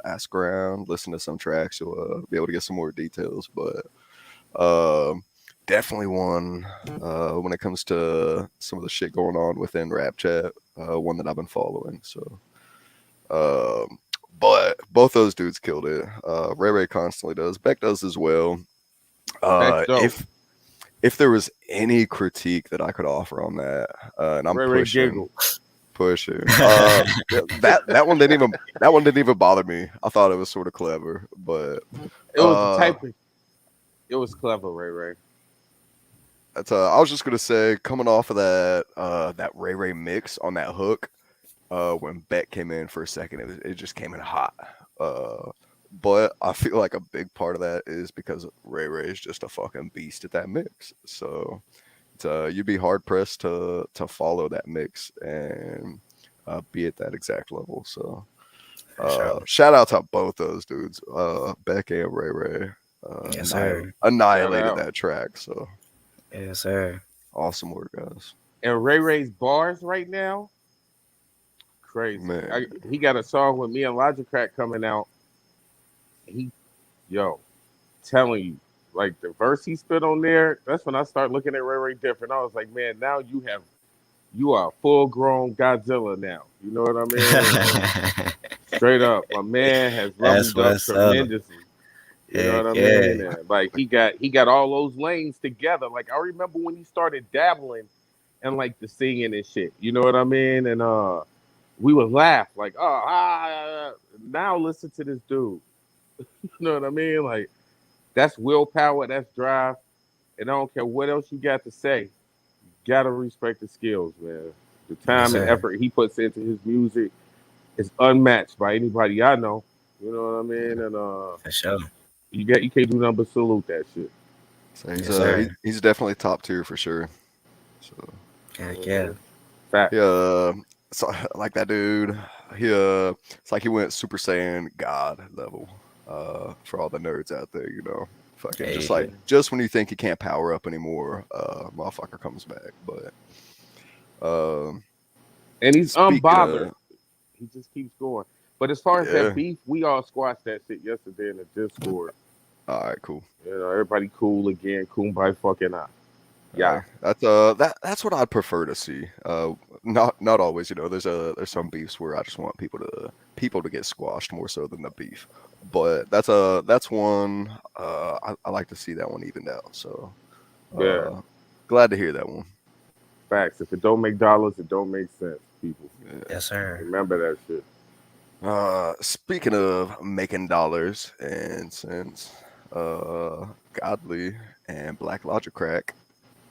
ask around, listen to some tracks. You'll be able to get some more details. But um, definitely one when it comes to some of the shit going on within Rap Chat. One that I've been following. So, um, but both those dudes killed it. Ray constantly does. Beck does as well. That's dope. If there was any critique that I could offer on that, and I'm Ray pushing, giggle. yeah, that one didn't even bother me. I thought it was sort of clever, but It was the uh, type of. It was clever, Ray. that's I was just gonna say, coming off of that Ray mix on that hook, when Beck came in for a second, it just came in hot. Uh, but I feel like a big part of that is because Ray is just a fucking beast at that mix. So you'd be hard pressed to follow that mix and be at that exact level. So For sure. shout out to both those dudes, Beck and Ray. Yes, sir. Shout Annihilated out. that track. So Yes, sir. awesome work, guys. And Ray's bars right now, crazy. Man, He got a song with me and Logic Crack coming out. He, yo, telling you, like the verse he spit on there. That's when I start looking at Ray different. I was like, man, now you are a full grown Godzilla now. You know what I mean? Like straight up, my man has That's leveled up what's up. tremendously. You know Heck what I yeah. mean? And like he got all those lanes together. Like I remember when he started dabbling and like the singing and shit. You know what I mean? And we would laugh like, now listen to this dude. You know what I mean? Like that's willpower, that's drive, and I don't care what else you got to say. You gotta respect the skills, man. The Yes, time and sir. effort he puts into his music is unmatched by anybody I know. You know what I mean? And For sure. you can't do nothing but salute that shit. so Yes, sir. he's definitely top tier for sure. So Heck yeah. Fact. he so, like that dude. It's like he went Super Saiyan God level. For all the nerds out there, you know, fucking just Hey. like just when you think he can't power up anymore, motherfucker comes back. But um, And he's speaking unbothered. of He just keeps going. But as far as that yeah, beef, we all squashed that shit yesterday in the Discord. all right, cool. You know, everybody cool again, kumbaya fucking out. Yeah. That's what I'd prefer to see. Not always, you know. There's some beefs where I just want people to get squashed more so than the beef. But that's one I like to see that one evened out. So Yeah. glad to hear that one. Facts. If it don't make dollars, it don't make sense, people. Yeah. Yes, sir. Remember that shit. Speaking of making dollars and cents, Godly and Black Logic Crack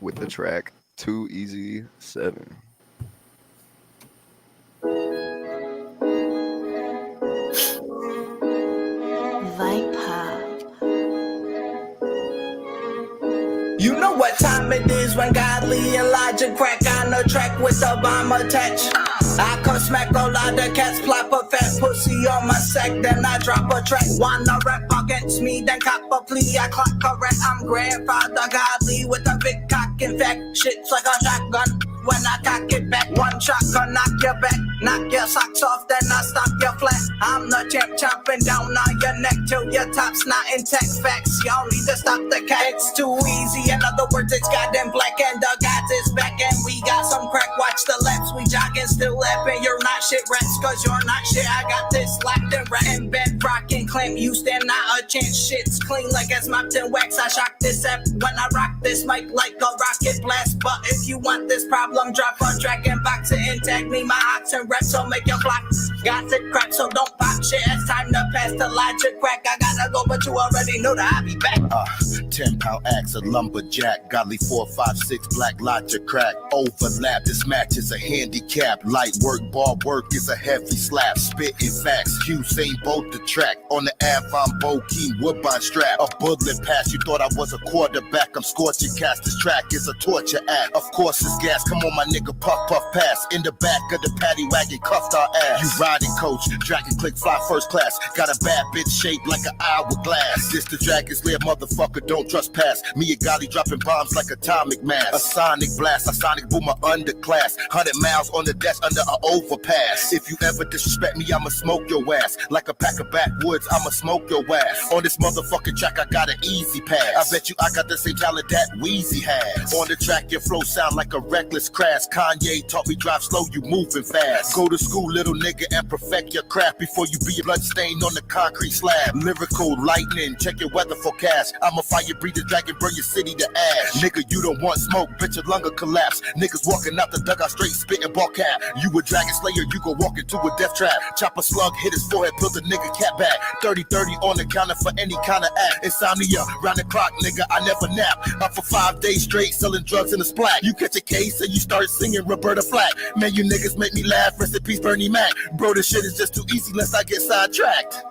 with the track Too Easy 7. VibeCheck. You know what time it is when Godly and Logic crack on the track with the bomb attached. I come smack a lot of cats, plop a fat pussy on my sack, then I drop a track. Wanna rap against me, then cop a plea. I clock correct, I'm grandfather Godly with a big cock. In fact, shit's like a shotgun. When I cock it back, one shot can knock your back, knock your socks off, then I stop your flat. I'm the champ, chopping down on your neck till your top's not intact. Facts, y'all need to stop the cat. It's too easy. In other words, it's goddamn black and the gods is back and we got some crack. Watch the laps, we jogging, still lapping. You're not shit rats, cause you're not shit. I got this locked and rat in bed, rockin', claim you stand not a chance. Shit's clean like it's mopped in wax. I shock this app when I rock this mic like a rocket blast. But if you want this problem, drop a track and box it and tag me my ox and rap, so make your block. Got it crack, so don't pop shit. It's time to pass the Logic crack. I gotta go, but you already know that I'll be back. 10-pound axe, a lumberjack, Godly 456, black Logic crack. Overlap, this match is a handicap. Light work, ball work is a heavy slap. Spitting facts, Usain Bolt the track. On the Ave, I'm Bo-Keen, Woodbine strap. A bullet pass, you thought I was a quarterback. I'm scorching cast, this track is a torture act. Of course it's gas, come on my nigga, puff, puff, pass. In the back of the paddy wagon, cuffed our ass. You riding coach, dragon click, fly first class. Got a bad bitch shaped like an hourglass. This the Dragon's Lair, motherfucker, don't trespass. Me and Golly dropping bombs like atomic mass. A sonic blast, a sonic boom, my underclass. 100 miles on the dash under an overpass. If you ever disrespect me, I'ma smoke your ass. Like a pack of backwoods, I'ma smoke your ass. On this motherfucking track, I got an easy pass. I bet you I got the same talent that Weezy has. On the track, your flow sound like a reckless crash. Kanye taught me drive slow, you moving fast. Go to school, little nigga, and perfect your craft before you be a blood stain on the concrete slab. Lyrical lightning, check your weather forecast. I'm a fire breathing dragon, burn your city to ash. Nigga, you don't want smoke, bitch, your lung will collapse. Niggas walking out the dugout straight spitting ball cap. You a dragon slayer, you go walk into a death trap. Chop a slug, hit his forehead, put the nigga cat back. 30-30 on the counter for any kind of act. Insomnia, round the clock, nigga, I never nap. Up for 5 days straight, selling drugs in the splat. You catch a case and you start singing Roberta Flack. Man, you niggas make me laugh, rest in peace, Bernie Mac. Bro, this shit is just too easy, lest I get sidetracked.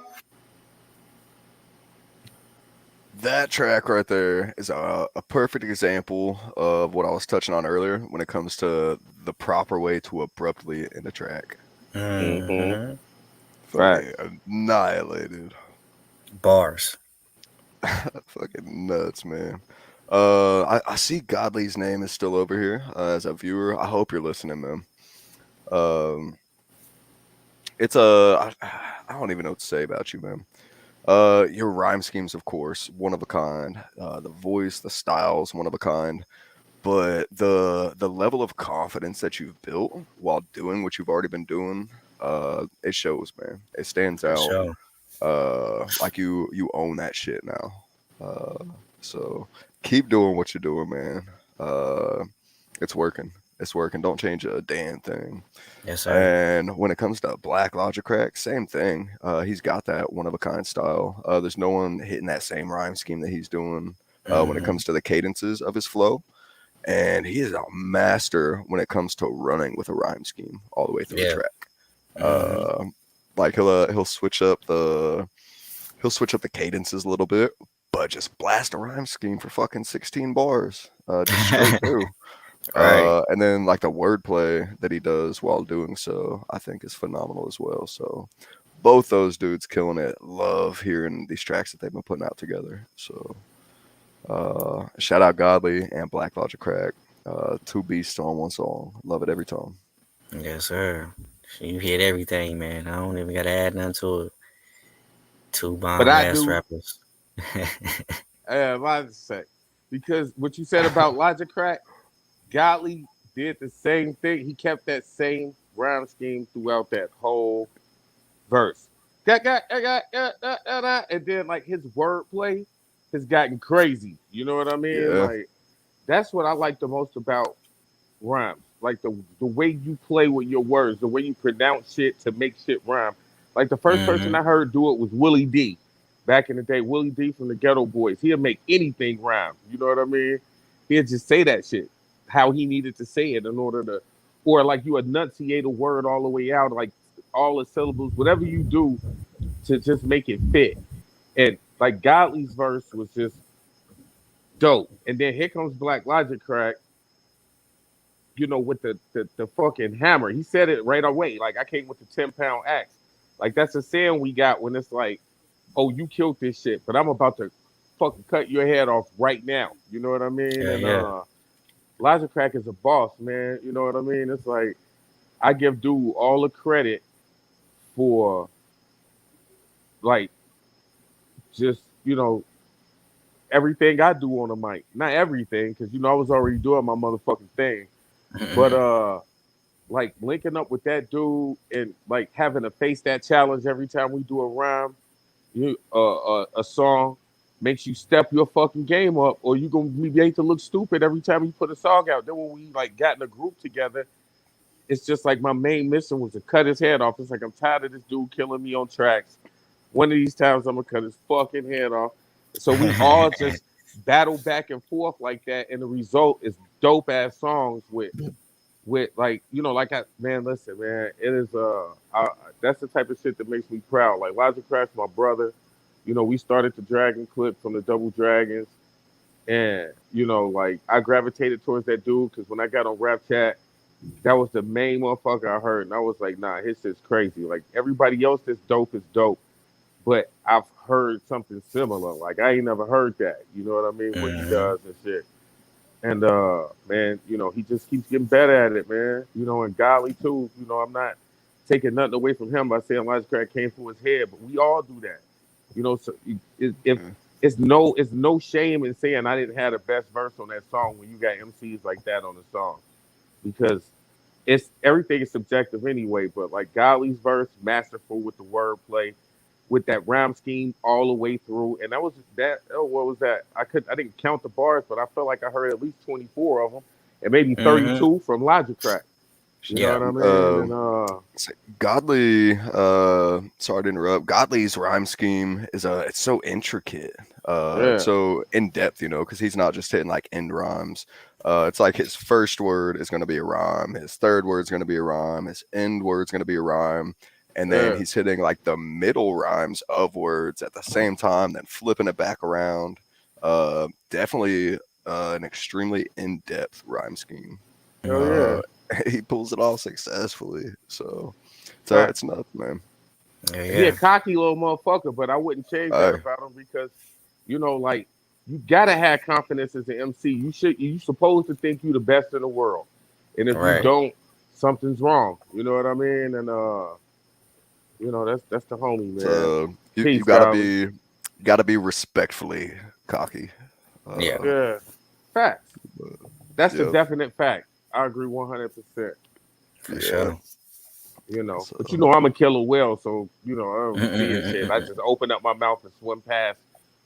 That track right there is a perfect example of what I was touching on earlier when it comes to the proper way to abruptly end a track. Mm-hmm. Right. Annihilated. Bars. Fucking nuts, man. I see Godly's name is still over here as a viewer. I hope you're listening, man. It's I don't even know what to say about you, man. Your rhyme scheme's, of course, one of a kind. The voice, the style's one of a kind. But the level of confidence that you've built while doing what you've already been doing, it shows, man. It stands out. Sure. Like you own that shit now. So keep doing what you're doing, man. It's working. It's working. Don't change a damn thing. Yes, sir. And when it comes to Black Logic Crack, same thing. He's got that one of a kind style. There's no one hitting that same rhyme scheme that he's doing when it comes to the cadences of his flow. And he is a master when it comes to running with a rhyme scheme all the way through the track. Like he'll switch up the cadences a little bit, but just blast a rhyme scheme for fucking 16 bars, just straight through. Right. And then like the wordplay that he does while doing so, I think is phenomenal as well. So both those dudes killing it. Love hearing these tracks that they've been putting out together. So shout out Godly and Black Logic Crack. Two beasts on one song. Love it every time. Yes, sir. You hit everything, man. I don't even gotta add nothing to it. Two bomb ass rappers. Logic Crack. Because what you said about Logic Crack, Godly did the same thing. He kept that same rhyme scheme throughout that whole verse. And then like his wordplay has gotten crazy. You know what I mean? Yeah. Like that's what I like the most about rhymes. Like the way you play with your words, the way you pronounce shit to make shit rhyme. Like the first person I heard do it was Willie D. Back in the day, Willie D from the Ghetto Boys. He'd make anything rhyme. You know what I mean? He'd just say that shit how he needed to say it in order to, or like you enunciate a word all the way out, like all the syllables, whatever you do to just make it fit. And like Godly's verse was just dope. And then here comes Black Logic Crack, you know, with the fucking hammer. He said it right away. Like, I came with the 10-pound axe. Like, that's a saying we got when it's like, oh, you killed this shit, but I'm about to fucking cut your head off right now. You know what I mean? Yeah, And yeah. Logic Crack is a boss, man. You know what I mean? It's like I give dude all the credit for like just, you know, everything I do on the mic. Not everything, because you know I was already doing my motherfucking thing. But like linking up with that dude and like having to face that challenge every time we do a rhyme, a song makes you step your fucking game up, or you gonna be made to look stupid every time you put a song out. Then when we like got in a group together, it's just like my main mission was to cut his head off. It's like I'm tired of this dude killing me on tracks. One of these times I'm gonna cut his fucking head off. So we all just battle back and forth like that, and the result is dope ass songs with like, you know, like man, listen, man, it is that's the type of shit that makes me proud. Like Logic Crash, my brother, you know, we started the Dragon clip from the Double Dragons, and you know, like I gravitated towards that dude because when I got on Rap Chat, that was the main motherfucker I heard, and I was like, nah, his shit's crazy. Like everybody else that's dope is dope, but I've heard something similar. Like I ain't never heard that. You know what I mean? What he does and shit. And man, you know, he just keeps getting better at it, man. You know, and Golly too. You know, I'm not taking nothing away from him by saying Logic Crack came through his head, but we all do that. You know, so if it's no shame in saying I didn't have the best verse on that song when you got MCs like that on the song, because it's everything is subjective anyway. But like Golly's verse, masterful with the wordplay, with that rhyme scheme all the way through. And that was that. Oh, what was that? I didn't count the bars, but I felt like I heard at least 24 of them, and maybe 32 from Logic Crack. You know what I mean? And Godly, sorry to interrupt. Godly's rhyme scheme is it's so intricate, it's so in depth, you know, because he's not just hitting like end rhymes. It's like his first word is going to be a rhyme, his third word is going to be a rhyme, his end word is going to be a rhyme, and then he's hitting like the middle rhymes of words at the same time, then flipping it back around. Definitely an extremely in depth rhyme scheme. Hell yeah. He pulls it off successfully, so it's nuts, man. He a cocky little motherfucker, but I wouldn't change that about him because, you know, like you gotta have confidence as an MC. You supposed to think you the best in the world, and if you don't, something's wrong. You know what I mean? And you know that's the homie, man. So you gotta be respectfully cocky. Yeah, facts. That's a definite fact. I agree 100%. For sure. You know, but you know I'm a killer whale, so you know I don't see it shit. I just open up my mouth and swim past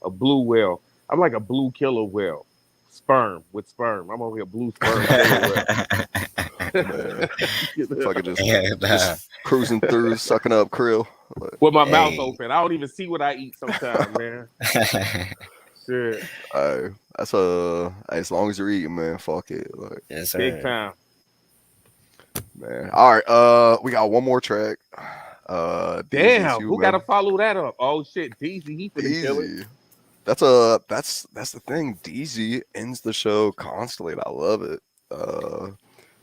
a blue whale. I'm like a blue killer whale, sperm with sperm. I'm only a blue sperm killer whale. Fucking just cruising through, sucking up krill with my mouth open. I don't even see what I eat sometimes, man. Shit. That's as long as you're eating, man. Fuck it, like big time, man. All right, we got one more track. Damn, who got to follow that up? Oh shit, DZ, he finna kill it. That's the thing. DZ ends the show constantly, and I love it.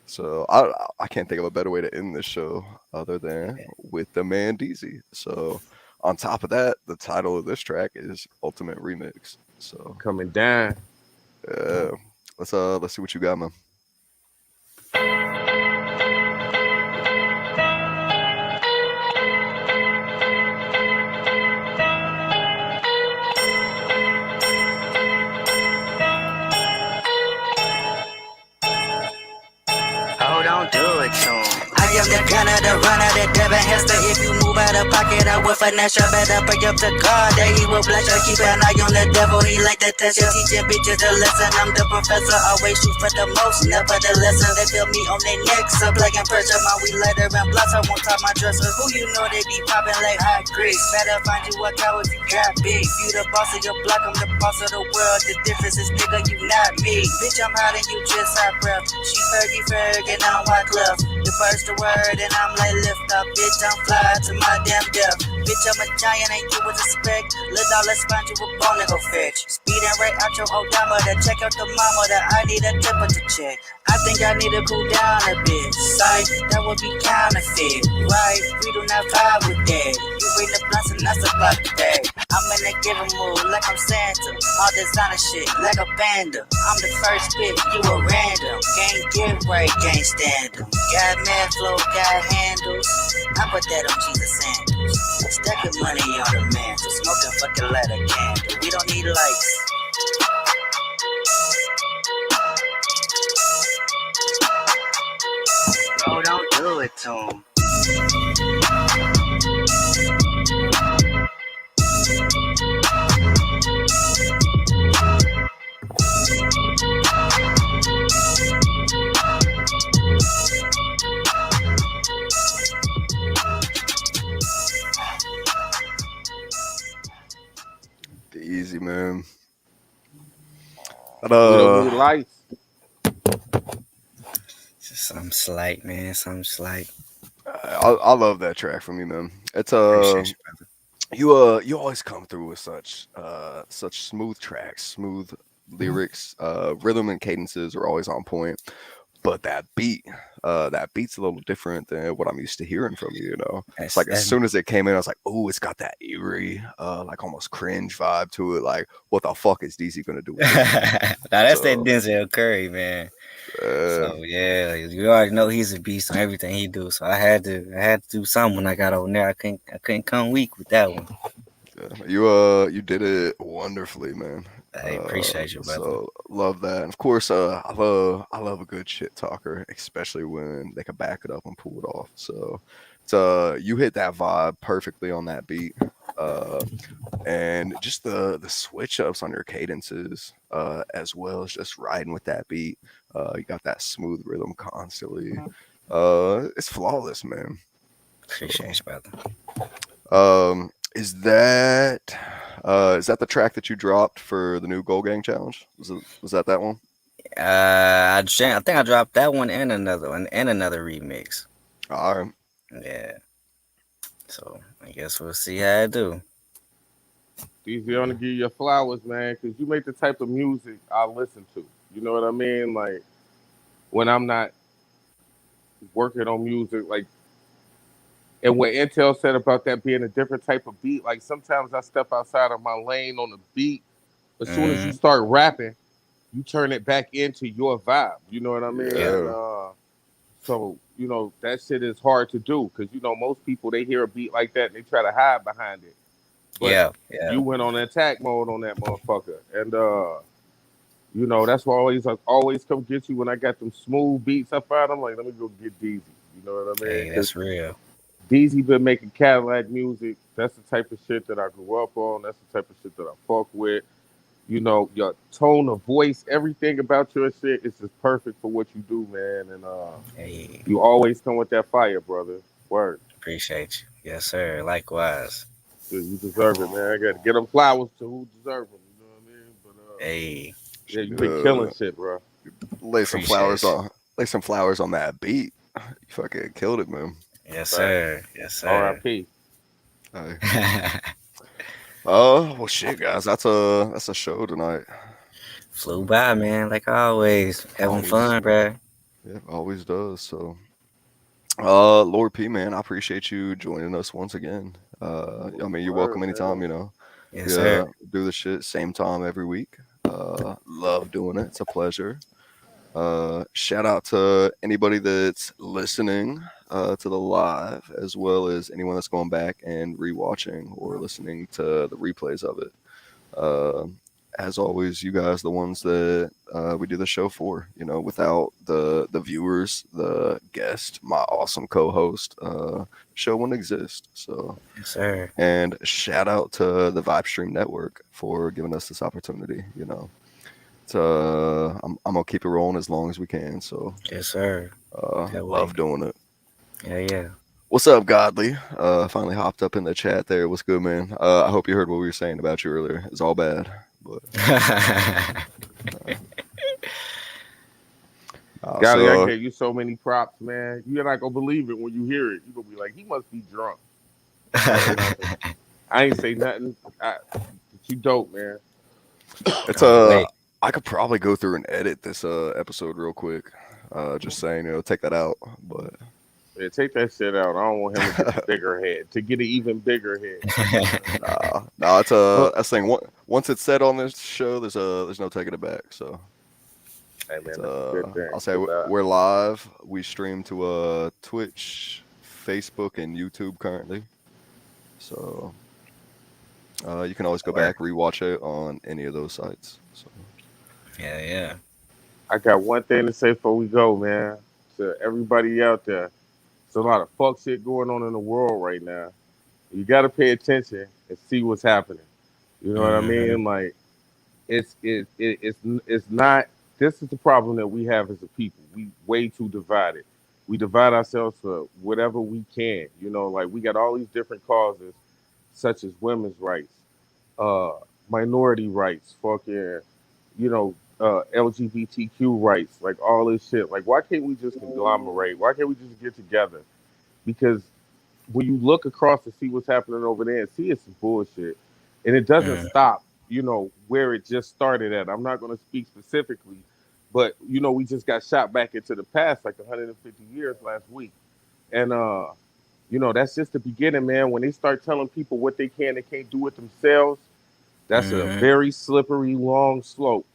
So I can't think of a better way to end this show other than with the man DZ. So on top of that, the title of this track is Ultimate Remix. So coming down. Yeah. Let's see what you got, man. Don't do it soon. I am the gunner, the runner, the Devin Hester. If you move out of pocket, I will finesse you. Better pray up to God that he will bless you. Keep an eye on the devil, he like to test you. Teaching bitches a lesson, I'm the professor. Always shoot for the most, never the lesson. They feel me on their necks, up like in pressure. My we letter and blossom on top my dresser. Who you know they be popping like hot grease. Better find you a cow if you got big. You the boss of your block, I'm the boss of the world. The difference is, nigga, you not me. Bitch, I'm hot and you just hot breath. She Fergie Ferg and I'm White Club. The first to word, and I'm like, lift up, bitch, I'm fly to my damn death. Bitch, I'm a giant, ain't you with respect. Little dog, let's find you a bone and go fetch. Speeding right out your odometer, check out the mama that I need a temperature check. I think I need to cool down a bit. Sight, that would be counterfeit, right? We do not vibe with that. You bring the blunts and I supply the bag. I'm in a giving mood, like I'm Santa. All designer shit, like a panda. I'm the first bit, you a random. Can't get right, can't stand them. Got mad flow, got handles. I put that on Jesus sandals. Stacking money on the mantle, smoking fucking lighter candle. We don't need lights. Oh, don't do it to him. Easy, man. But We don't need lights. Some slight, man. Some slight. I love that track from you, man. It's Appreciate you, brother. you always come through with such smooth tracks, smooth lyrics, rhythm and cadences are always on point. But that beat's a little different than what I'm used to hearing from you. You know, it's like as soon as it came in, I was like, oh, it's got that eerie, like almost cringe vibe to it. Like, what the fuck is DZ gonna do with this? Now that's that Denzel Curry, man. So yeah, you already know he's a beast on everything he do. So I had to do something when I got on there. I couldn't come weak with that one. You did it wonderfully, man. I appreciate you, brother. So love that. And of course, I love a good shit talker, especially when they can back it up and pull it off. So it's you hit that vibe perfectly on that beat. And just the switch ups on your cadences, as well as just riding with that beat. You got that smooth rhythm constantly. It's flawless, man. Appreciate you, brother. Is that the track that you dropped for the new Goal Gang challenge? Was that one? I think I dropped that one and another remix. All right. Yeah. So I guess we'll see how I do. DZ, I want to give you your flowers, man, because you make the type of music I listen to. You know what I mean? Like when I'm not working on music, like. And what Intel said about that being a different type of beat, like sometimes I step outside of my lane on the beat. As soon as you start rapping, you turn it back into your vibe. You know what I mean? Yeah. And, so, you know, that shit is hard to do because, you know, most people, they hear a beat like that and they try to hide behind it. But yeah. You went on attack mode on that motherfucker. And, you know, that's why I always come get you when I got them smooth beats I find. I'm like, let me go get DZ. You know what I mean? Hey, that's real. DZ been making Cadillac music. That's the type of shit that I grew up on. That's the type of shit that I fuck with. You know, your tone of voice, everything about your shit is just perfect for what you do, man. And you always come with that fire, brother. Word. Appreciate you. Yes, sir. Likewise. Dude, you deserve it, man. I got to get them flowers to who deserve them. You know what I mean? But hey, yeah, you been killing shit, bro. Lay some flowers on that beat. You fucking killed it, man. Yes, sir. Yes, sir. R.I.P. Well, shit, guys, that's a show tonight. Flew by, man, like always. Having fun, bro. Yeah, always does. So, Lord P, man, I appreciate you joining us once again. I mean, you're welcome anytime. You know. Yes, sir. Do the shit same time every week. Love doing it. It's a pleasure. Shout out to anybody that's listening to the live, as well as anyone that's going back and rewatching or listening to the replays of it. As always, you guys, the ones that we do the show for. You know, without the viewers, the guest, my awesome co-host, show wouldn't exist. So, yes, sir. And shout out to the VibeStream Network for giving us this opportunity. You know. I'm gonna keep it rolling as long as we can. So yes, sir. Love doing it. Yeah. What's up, Godly? Finally hopped up in the chat there. What's good, man? I hope you heard what we were saying about you earlier. It's all bad, but Gotti, I So gave you so many props, man. You're not gonna believe it when you hear it. You're gonna be like, he must be drunk. That ain't nothing. I ain't say nothing. You dope, man. it's Wait. I could probably go through and edit this episode real quick. Just saying, take that out. But Yeah, take that shit out. I don't want him to get the bigger head. To get an even bigger head. nah, it's Well, that's the thing. Once it's said on this show, there's no taking it back. So hey it's man, that's a good thing. I'll say Cause we're live. We stream to Twitch, Facebook, and YouTube currently. So you can always go Word. back, rewatch it on any of those sites. So Yeah. I got one thing to say before we go, man. To everybody out there, there's a lot of fuck shit going on in the world right now. You got to pay attention and see what's happening. You know what I Mm-hmm. mean? Like it's not. This is the problem that we have as a people. We way too divided. We divide ourselves for whatever we can. You know, like we got all these different causes, such as women's rights, uh, minority rights, fucking, LGBTQ rights, like all this shit. Like, why can't we just conglomerate? Why can't we just get together? Because when you look across to see what's happening over there and see it's some bullshit, and it doesn't Mm-hmm. stop, where it just started at. I'm not going to speak specifically, but we just got shot back into the past like 150 years last week, and that's just the beginning, man. When they start telling people what they can and can't do with themselves, that's a Mm-hmm. very slippery, long slope.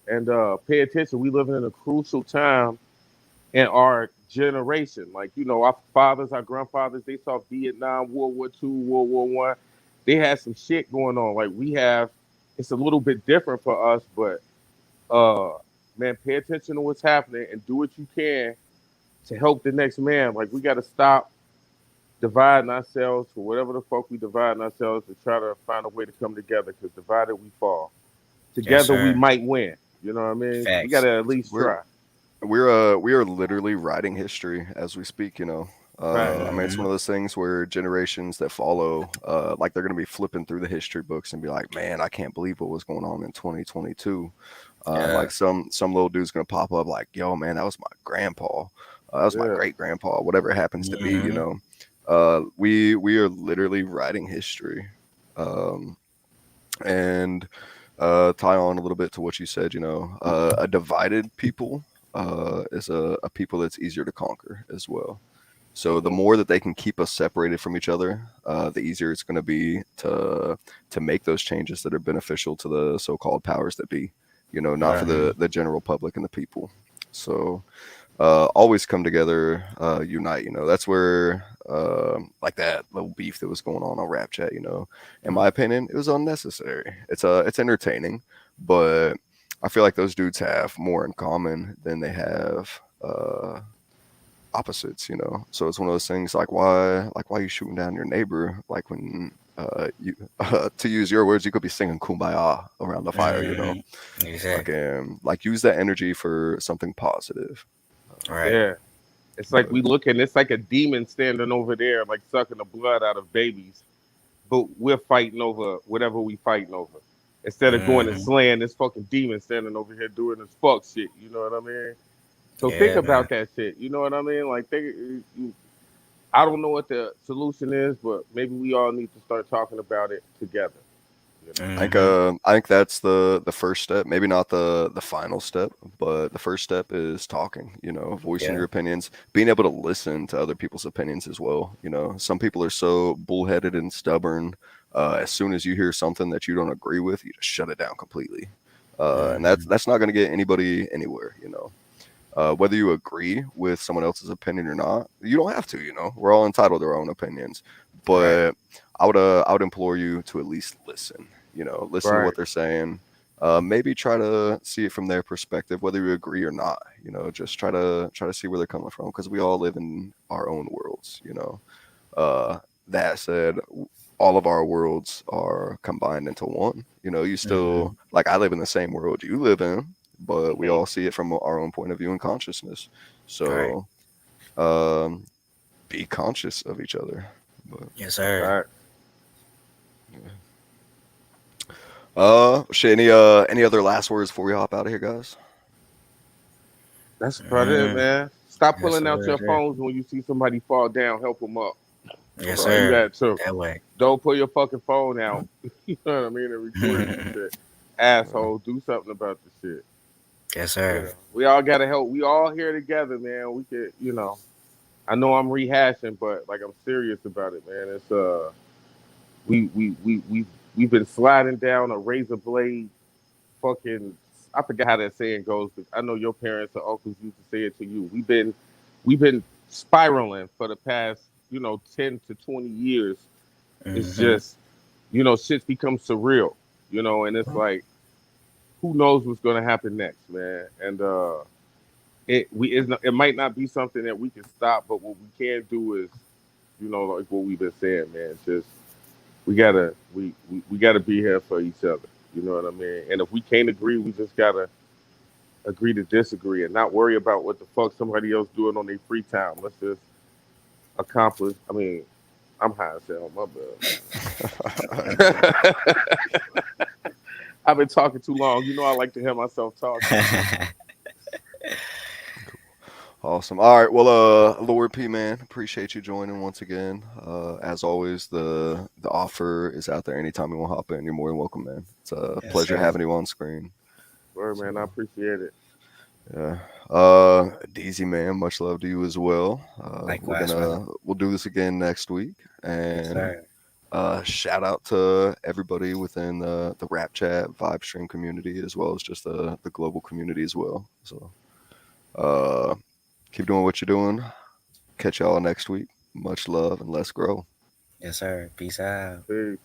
And pay attention. We living in a crucial time in our generation. Like, our fathers, our grandfathers, they saw Vietnam, World War II, World War One. They had some shit going on. Like we have, it's a little bit different for us, but man, pay attention to what's happening and do what you can to help the next man. Like we gotta stop dividing ourselves for whatever the fuck we dividing ourselves to try to find a way to come together because divided we fall. Yes, Together we sir. might win. You know what I mean? We Facts. gotta at least we're try. we are literally writing history as we speak. Fact. I mean, it's Mm-hmm. one of those things where generations that follow, like they're gonna be flipping through the history books and be like, "Man, I can't believe what was going on in 2022." Yeah. Like some little dude's gonna pop up like, "Yo, man, that was my grandpa. That was my Yeah. great grandpa. Whatever it happens to be." Mm-hmm. We are literally writing history, um, and tie on a little bit to what you said. A divided people is a people that's easier to conquer as well. So the Hmm. more that they can keep us separated from each other, the easier it's going to be to make those changes that are beneficial to the so-called powers that be. Not for Mm-hmm. the general public and the people. So always come together, unite. That's where like that little beef that was going on Rap Chat. In my opinion, it was unnecessary. It's entertaining, but I feel like those dudes have more in common than they have opposites. So it's one of those things like why you shooting down your neighbor, like when you to use your words, you could be singing kumbaya around the fire. Mm-hmm. Like Exactly. use that energy for something positive. Right. Yeah. It's like But we looking, it's like a demon standing over there, like sucking the blood out of babies. But we're fighting over whatever we fighting over. Instead of going and Mm-hmm. slaying this fucking demon standing over here doing this fuck shit. You know what I mean? So think Yeah, man. about that shit. You know what I mean? Like, I don't know what the solution is, but maybe we all need to start talking about it together. You know? Mm-hmm. I think that's the first step. Maybe not the final step, but the first step is talking. Voicing Yeah. your opinions, being able to listen to other people's opinions as well. Some people are so bullheaded and stubborn. As soon as you hear something that you don't agree with, you just shut it down completely, and Mm-hmm. that's not going to get anybody anywhere. Whether you agree with someone else's opinion or not, you don't have to. We're all entitled to our own opinions, Right. but I would implore you to at least listen. Listen to Right. what they're saying. Maybe try to see it from their perspective, whether you agree or not. Just try to see where they're coming from, because we all live in our own worlds. That said, all of our worlds are combined into one. You Mm-hmm. still, like, I live in the same world you live in, but we Hmm. all see it from our own point of view and consciousness. Right. So um, be conscious of each other. But Yes, sir. Right. shit. Any other last words before we hop out of here, guys? That's about it, man. Stop That's pulling out what your it is. phones when you see somebody fall down. Help them up. Yes, Bro, do sir. that too. That way. Don't pull your fucking phone out. You know what I mean? And record some shit. Asshole, do something about the shit. Yes, You sir. know, we all gotta help. We all here together, man. We could, I know I'm rehashing, but like I'm serious about it, man. It's we've been sliding down a razor blade fucking. I forgot how that saying goes, but I know your parents or uncles used to say it to you. We've been spiraling for the past 10 to 20 years. It's Mm-hmm. just shit's become surreal, and it's like who knows what's gonna happen next, man. And it might not be something that we can stop, but what we can do is like what we've been saying, man. Just we gotta be here for each other. You know what I mean? And if we can't agree, we just gotta agree to disagree and not worry about what the fuck somebody else doing on their free time. Let's just accomplish. I mean, I'm high as hell. My bad. I've been talking too long. I like to hear myself talk. Awesome. All right. Well, Lord P, man, appreciate you joining once again. As always, the offer is out there. Anytime you want to hop in, you're more than welcome, man. It's a Yes, pleasure sir. having you on screen. Word, man. I appreciate it. Yeah. DZ, man, much love to you as well. Likewise, brother. We'll do this again next week, Yes, and sir. shout out to everybody within the Rap Chat Vibe Stream community, as well as just the global community as well. So, keep doing what you're doing. Catch y'all next week. Much love and let's grow. Yes, sir. Peace out. Peace.